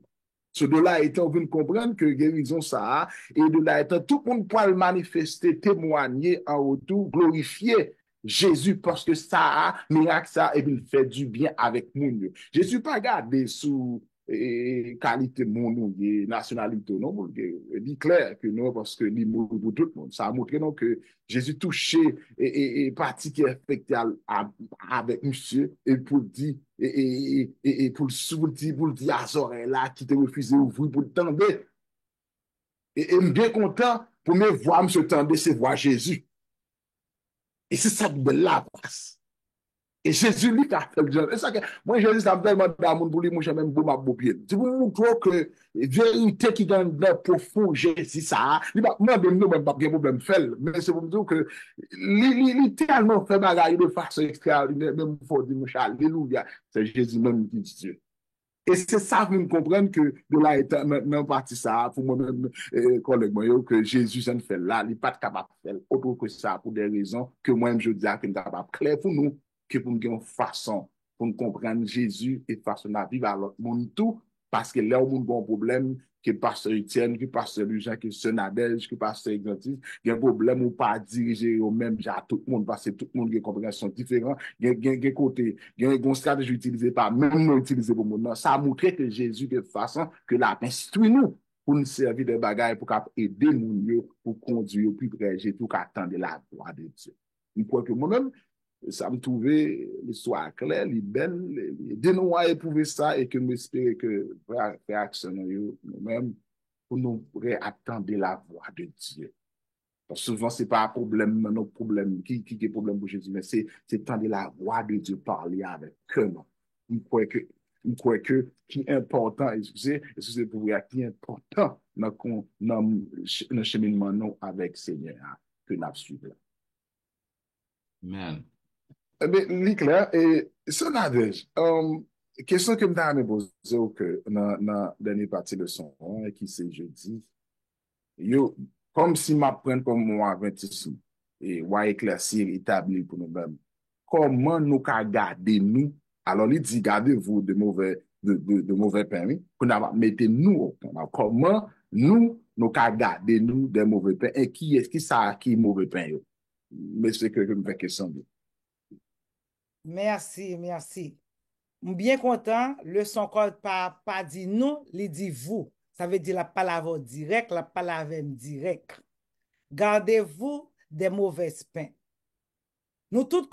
So de là étant, on veut comprendre que guérison ça, et de là étant, tout le monde peut le manifester, témoigner en retour, glorifier Jésus parce que ça, miracle ça, et puis il fait du bien avec moun. Jésus pas gardé sous qualité moun, nationalité, non, il dit clair que non, parce que il mourut pour tout le monde. Ça a montré non que Jésus touché et parti qui est affecté avec monsieur, et pour dire, et pour le dire à Zoré là, qui te refusé ouvrir pour le tendre. Et bien content pour me voir, me tendre, c'est voir Jésus. Et c'est ça de la place. Et Jésus lui a fait le genre. Et ça que moi, Jésus, ça me tellement d'amour pour lui, moi, j'aime même beaucoup ma beau pied. C'est pour vous montrer que vérité qui est dans le profond, Jésus, ça, moi, de nous, même pas de problème, fait. Mais c'est pour vous dire que, il tellement fait bagaille de façon extraordinaire, même il faut dire, mon Charles, alléluia. C'est Jésus même qui dit Dieu. Et c'est ça que nous comprenons que de là étant maintenant parti ça, pour moi-même, collègue, que Jésus s'en fait là, il n'est pas capable de faire autre que ça pour des raisons que moi-même je dis que nous sommes capables clair pour nous, que pour nous avoir une façon pour nous comprendre Jésus et façon de vivre à l'autre monde tout, parce que là où nous avons un problème, que pasteur Etienne, que pasteur Jean, que pasteur Nadège, que pasteur Exantis, il y a un problème où pas diriger au même genre tout le monde, parce que tout le monde a une compréhension différente, il y a un côté, il y a une stratégie utilisée par même utilisée pour nous. Ça a montré que Jésus de façon que l'a instruit nous pour nous servir de bagages pour aider nous pour conduire plus près, j'ai tout qu'attendre la gloire de Dieu. Je crois que moi-même, ça me trouvait l'histoire claire, les belles, les dénouer éprouver ça et que m'espérer que réaction nous-mêmes pour nous attendre la voix de Dieu. Parce que souvent, c'est pas un problème, notre problème, qui est problème pour Jésus, mais c'est attendre la voix de Dieu parler avec eux. Je crois que qui est important, excusez pour vous, qui est important dans le cheminement nous avec Seigneur que nous suivons. Amen. Claire, et ça Nadège, question que je me pose que dans la dernière partie de son qui c'est jeudi, comme si m'apprenne comme moi adventisme et ouais éclaircir établi pour nous-mêmes, comment nous garder nous, alors il dit gardez-vous de mauvais permis, pour nous mettre nous au camp. Comment nous garder nous des mauvais pains et qui est-ce qui mauvais pain? Mais c'est que je me fais question de. Merci. Bien content, le son code pas dit nous, il dit vous. Ça veut dire la parole directe, la parole directe. Gardez-vous des mauvais pains. Nous tous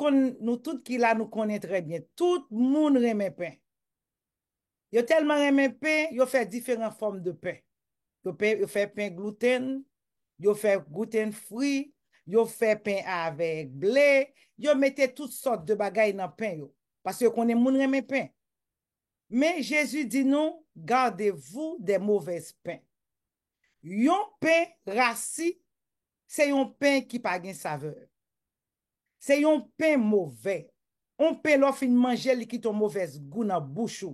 qui là nous connaissons très bien. Tout le monde aime pain. Il y a tellement aimé pain, il fait différentes formes de pain. Il fait pain gluten, il fait gluten free, il fait pain avec blé, il mettez toutes sortes de bagailles dans le pain. Parce que qu'on est moun aimé pain. Mais Jésus dit non, gardez-vous des mauvais pains. Yon pain rassis, c'est un pain qui pas de saveur. C'est un pain mauvais. Un pain l'on fin manger li qui ton mauvaise goût dans bouche.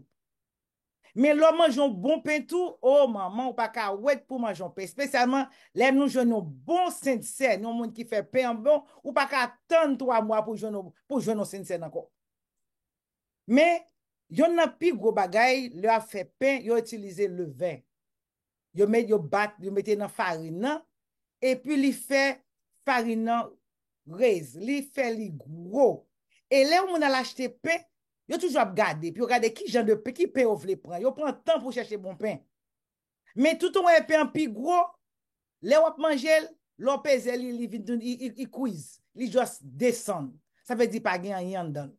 Mais l'on mange un bon pain tout, oh maman, ou pas qu'à ouet pour manger un pain. Spécialement, les nous jouons un bon sincère, un monde qui fait pain bon, ou pas qu'à attendre 3 mois pour jouer un sincère encore. Mais, yon n'a plus gros bagay, le a fait pain, yon utilisé le vin. Yon met yon bat, yon mette dans farine, et puis li fait farine raise, li fait li gros. Et là où on a acheté pain, yo toujours regarder, puis regarder qui genre de pain, qui pain on veut prendre. Yo prend temps pour chercher bon pain. Mais tout on a pain plus gros, là on manger, l'on pèse il quiz, il juste descend. Ça veut dire pas gagner rien dedans.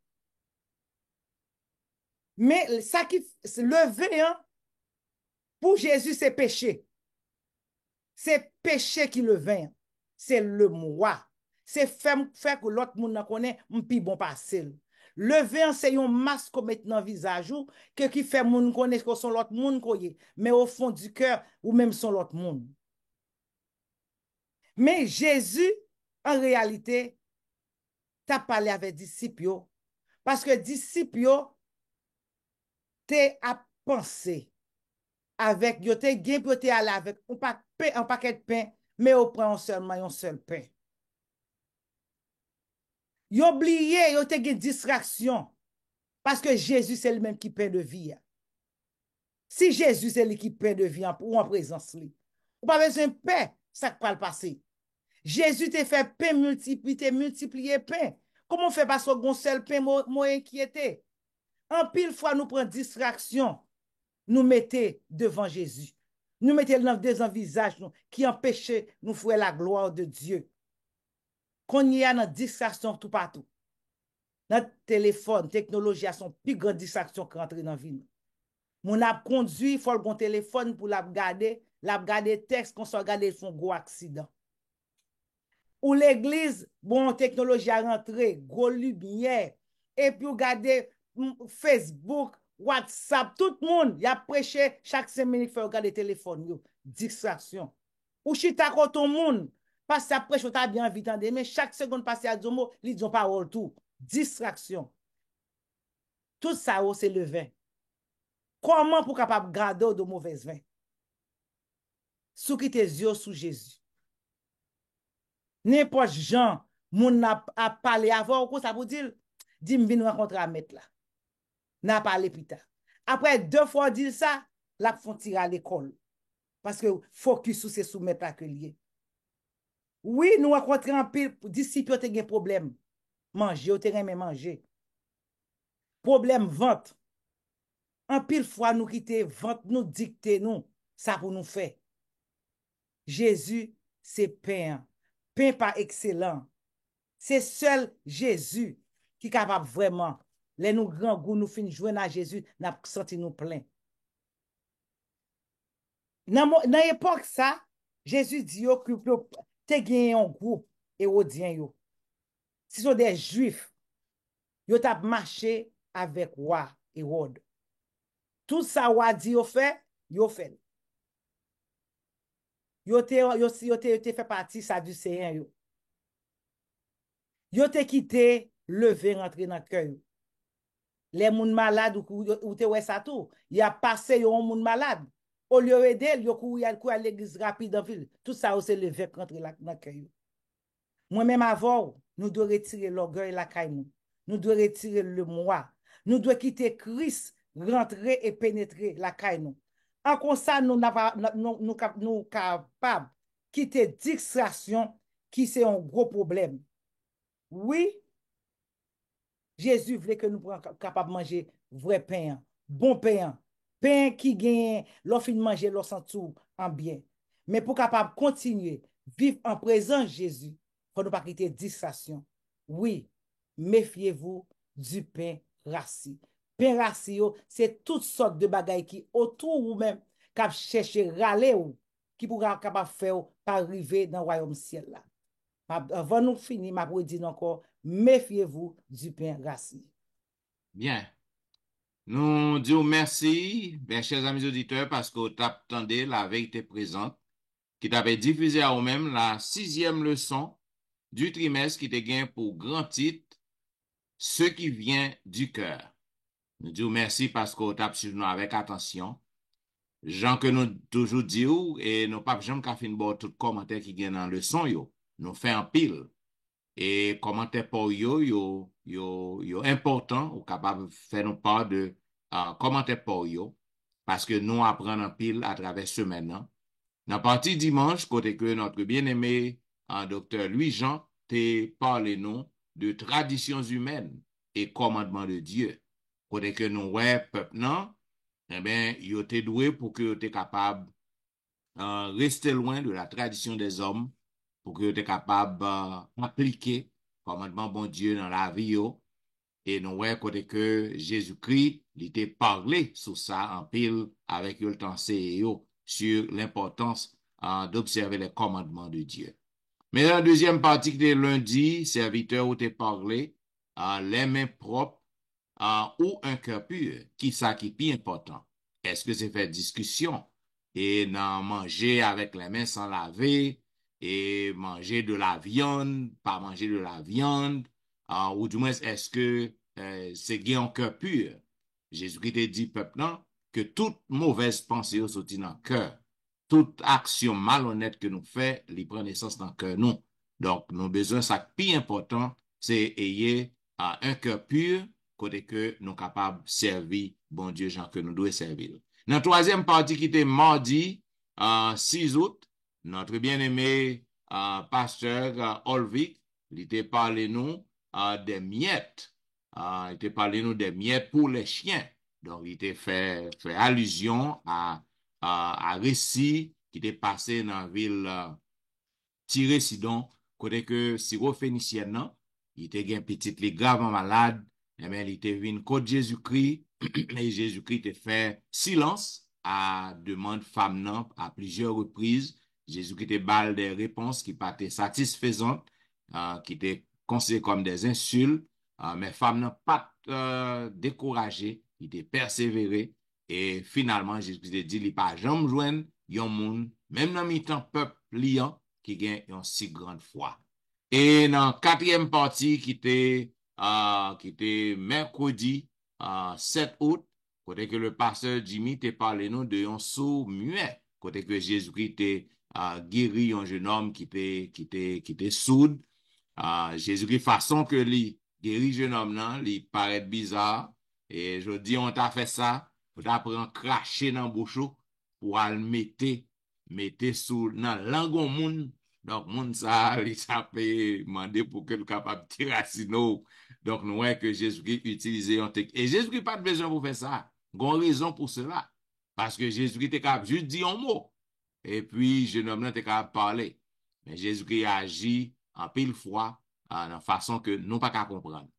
Mais ça qui le vin pour Jésus c'est péché. C'est péché qui le vin. C'est le moi. C'est faire que l'autre monde ne connaît m'pi bon passé. Le vin c'est un masque qu'on met dans le visage que qui fait moun connaître que sont l'autre monde koye, mais au fond du cœur ou même sont l'autre monde. Mais Jésus en réalité t'a parlé avec disciples parce que disciples te a pensé avec yo te gen pour te aller avec un paquet de pain mais on prend seulement un seul pain. Yo oublié, yo te gen distraction parce que Jésus c'est le même qui pain de vie. Si Jésus c'est lui qui pain de vie ou en présence li, ou pas besoin de pain, ça va le passer. Jésus te fait pain multiplier pain. Comment on fait parce qu'on seul pain moi inquiété. En pile fois nous prenons distraction, nous mettons devant Jésus. Nous mettons dans des visages qui empêchent nous faire la gloire de Dieu. Qu'on y a dans distraction tout partout. Notre téléphone, technologie a son plus grande distraction qui rentre dans la vie. Mon a conduit, il faut le bon téléphone pour la garder texte, qu'on soit regarder son gros accident. Ou l'église, bon, technologie a rentré, gros lumière, et puis regarder Facebook, WhatsApp, tout le monde, y a prêché chaque 5 minutes, il faut regarder téléphone, yo, distraction. Ou chita contre ton monde, parce que après, je t'ai bien vite, mais chaque seconde passée à Zomo, ils disent parole tout. Distraction. Tout ça, c'est le vin. Comment pour capable garder de mauvais vin? Sous qui tes yeux sous Jésus. N'importe Jean, moun a parlé avant, ou ça vous dire, dis-moi, viens rencontrer à mettre là. N'a parlé plus tard. Après 2 fois dire ça, la font tirer à l'école. Parce que focus sur ces soumettre à que lié. Oui, nous rencontrons un pile disciples qui ont des problèmes. Manger, ou te manger. Problème vente. En pile fois nous quitter vente, nous dicter nous, ça pour nous faire. Jésus, c'est pain. Pain pas excellent. C'est seul Jésus qui est capable vraiment. Les nous grands goûts, nous finissons jouer à Jésus, nous senti nous plein. Dans l'époque ça, Jésus dit que te gagné un groupe hérodien yo. Ce sont des juifs. Yo tap marché avec roi Hérode. Tout ça roi dit yo fait, yo fait. Yo te fait partie sadducéen yo. Yo te quitté lever rentrer dans cœur. Les moun malades ou te ouais ça tout, y a passé yo un moun malade. Au lieu aider, yo courir à l'église rapide en ville. Tout ça c'est lever rentrer dans cœur. Moi-même avant, nous devons retirer l'orgueil la caille nous. Nous devons retirer le moi. Nous devons quitter Christ, rentrer et pénétrer la caille nous. En comme ça, nous capables quitter distraction qui c'est un gros problème. Oui, Jésus voulait que nous soyons capables de manger vrai pain, bon pain, pain qui gagne, l'offre de manger, l'offre tout en bien. Mais pour capable continuer, vivre en présence de Jésus, il faut ne pas quitter distraction. Oui, méfiez-vous du pain rassis. Pain rassis, c'est toutes sortes de bagailles qui autour ou même qui chercher râler ou qui pourra capable faire pour arriver dans le royaume ciel là. Avant nous finir, ma pour dire encore, méfiez-vous du pain rassis. Bien. Nous disons merci, mes chers amis auditeurs, parce que vous attendez la vérité présente. qui t'avait diffusé à vous-même la 6e leçon du trimestre qui te gagne pour grand titre, ce qui vient du cœur. Nous disons merci parce qu'on tape sur nous avec attention. Jean que nous toujours disons, et nous pas jamais qu'à fin bon tout commentaire qui gagne dans le leçon yo. Nous fait en pile. Et commentaire pour yo important, ou capable de faire nous part de commentaire pour yo, parce que nous apprenons en pile à travers ce maintenant. Dans la partie dimanche, côté que notre bien-aimé docteur Louis-Jean te parlé nous de traditions humaines et commandements de Dieu. Côté que nous, ouais, peuple, non, eh bien, il était doué pour que tu es capable de rester loin de la tradition des hommes, pour que tu es capable d'appliquer commandement bon Dieu dans la vie. Et nous, ouais, côté que Jésus-Christ, il était parlé sur ça en pile avec le temps sur l'importance d'observer les commandements de Dieu. Mais dans la deuxième partie de lundi, serviteur où t'es parlé, les mains propres ou un cœur pur, qui ça qui est plus important? Est-ce que c'est faire discussion et non manger avec les mains sans laver et manger de la viande, pas manger de la viande, ou du moins est-ce que c'est gain en cœur pur? Jésus-Christ a dit peuple non, que toute mauvaise pensée sortit dans le cœur. Toute action malhonnête que nous faisons, il prend naissance dans le cœur nous. Donc, nous avons besoin, ça plus important, c'est ayer un cœur pur, côté que nous sommes capables de servir, bon Dieu, gens que nous devons servir. Dans la troisième partie qui était mardi, 6 août, notre bien-aimé pasteur Olvik, il était parlé nous des miettes. Il était parlé nous des miettes pour les chiens. Donc, il était fait allusion à récit qui était passé dans la ville Tyré Sidon, côté que Siro Phénicienne, non, il était bien petit, les gravement malade, et bien, il était venu contre Jésus-Christ, et Jésus-Christ était fait silence à demande femme non à plusieurs reprises. Jésus-Christ était balle des réponses qui pas satisfaisantes, qui étaient considérées comme des insultes, mais femme non pas découragé, il était persévéré. Et finalement, Jésus-Christ a dit, il n'y a pas jamais joindre yon moun, même dans le temps peuple liant, qui gagne une si grande foi. Et dans la quatrième partie, qui était mercredi 7 août, côté que le pasteur Jimmy t'a parlé nous de un sourd muet, côté que Jésus-Christ t'a guéri un jeune homme qui était sourd. Jésus-Christ, façon que lui guérit jeune homme, là, il paraît bizarre. Et je dis, on t'a fait ça. Faut apprendre cracher dans bouche pour le mettre sous dans langon moun. Donc moun ça il peut demander pour que le capable tirer sino. Donc nous voyons que Jésus-Christ utilisait un technique et Jésus-Christ pas de besoin pour faire ça. Gon raison pour cela parce que Jésus-Christ était capable juste dire un mot et puis jeune homme là était capable parler. Mais Jésus-Christ agit en pile fois de façon que nous pas qu'à comprendre.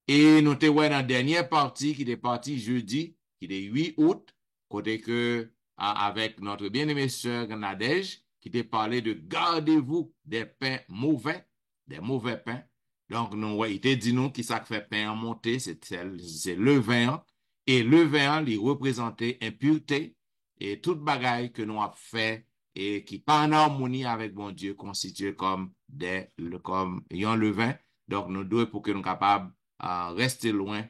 Et nous te voyons dans la dernière partie qui était partie jeudi qui est 8 août, côté que, avec notre bien-aimée sœur Nadège, qui t'a parlé de gardez-vous des pains mauvais, des mauvais pains. Donc, nous, il t'a dit nous qui ça fait pain en montée, c'est le vin, et le vin, il représentait impureté, et toute bagaille que nous avons fait, et qui pas en harmonie avec bon Dieu, constitué comme ayant le vin. Donc, nous devons pour que nous soyons capables rester loin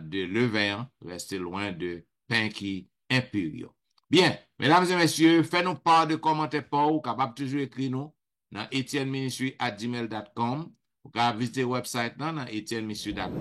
de levain, rester loin de pain qui impur. Bien, mesdames et messieurs, faites-nous part de commentaires pour vous, capable toujours écrire nous dans etienneministry@gmail.com. Vous pouvez visiter le website dans etienneministry.com.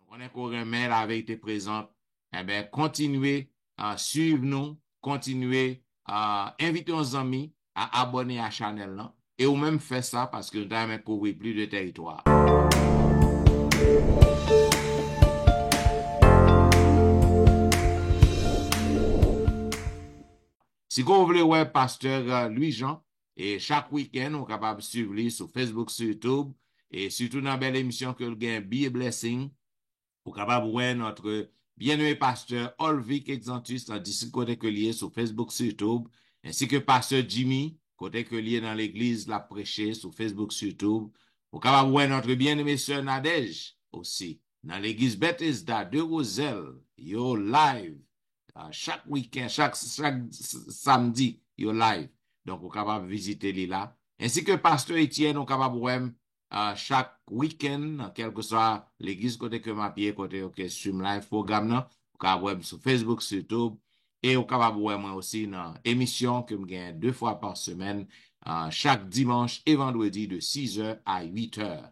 On est qu'on remet la vérité présente. Eh bien, continuez à suivre nous, continuez à inviter nos amis à abonner à la chaîne là. Et ou même faire ça parce que nous devons couvrir plus de territoire. Si vous voulez voir pasteur Louis-Jean, et chaque week-end, vous êtes capable de suivre lui sur Facebook, sur YouTube, et surtout dans la belle émission que le gain Be a Blessing, vous êtes capable de voir notre bien-aimé pasteur Olvik Exantus en disciple côté que lié sur Facebook, sur YouTube, ainsi que pasteur Jimmy, côté que lié dans l'église, la prêché sur Facebook, sur YouTube. Vous êtes capable de voir notre bien-aimé sœur Nadège aussi, dans l'église Bethesda de Roselle, yo live, chaque week-end, chaque samedi, yo live. Donc, vous capable visiter les là. Ainsi que Pasteur Etienne, vous capable chaque week-end, quel que soit l'église côté que ma pied, côté que stream live programme, non, vous capable sur Facebook, sur YouTube, et vous capable moi aussi dans émission que je gagne 2 fois par semaine, chaque dimanche et vendredi de 6h à 8h.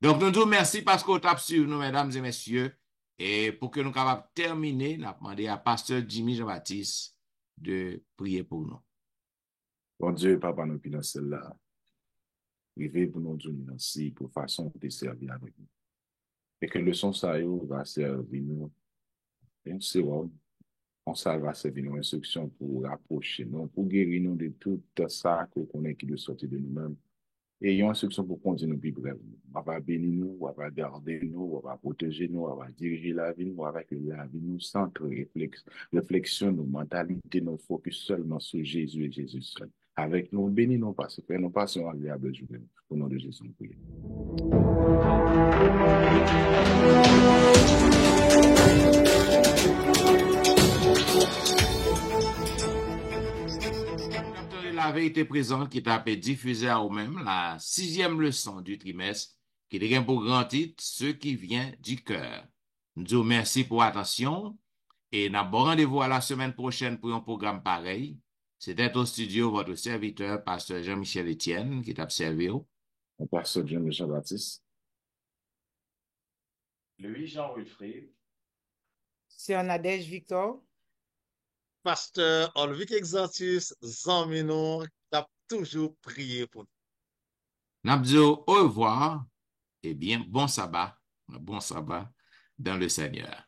Donc, nous disons merci parce qu'on tape sur nous, mesdames et messieurs. Et pour que nous capables terminer, nous avons demandé à Pasteur Jimmy Jean-Baptiste de prier pour nous. Bon Dieu, papa, nous qui dans celle-là, privé pour nous dire merci pour façon de servir avec nous. Et que le son ça va servir nous, et c'est bon, on ça va servir nos instructions pour rapprocher nous, pour guérir nous de tout ça qu'on connaît qui doit sortir de nous-mêmes. Et il y a une instruction pour continuer plus bref. On va bénir nous, on va garder nous, on va protéger nous, on va diriger la vie nous, on va que la vie nous centre, réflexion, nos mentalités, nos focus seulement sur Jésus et Jésus seul. Avec nous, bénis nous parce que nous passons agréable journée. Au nom de Jésus, nous prions. La vérité présente qui t'a été diffusée à vous-même, la 6e leçon du trimestre, qui devient pour grand titre, ce qui vient du cœur. Nous disons merci pour l'attention et nous avons rendez-vous à la semaine prochaine pour un programme pareil. C'était au studio votre serviteur, Pasteur Jean-Michel Etienne, qui t'a servi. Pasteur Jean-Baptiste. Louis Jean Wilfrid. C'est Nadège Victor. Pasteur Olvic Exantus, Zamino, t'as toujours prié pour nous. Nous disons au revoir et bien bon sabbat dans le Seigneur.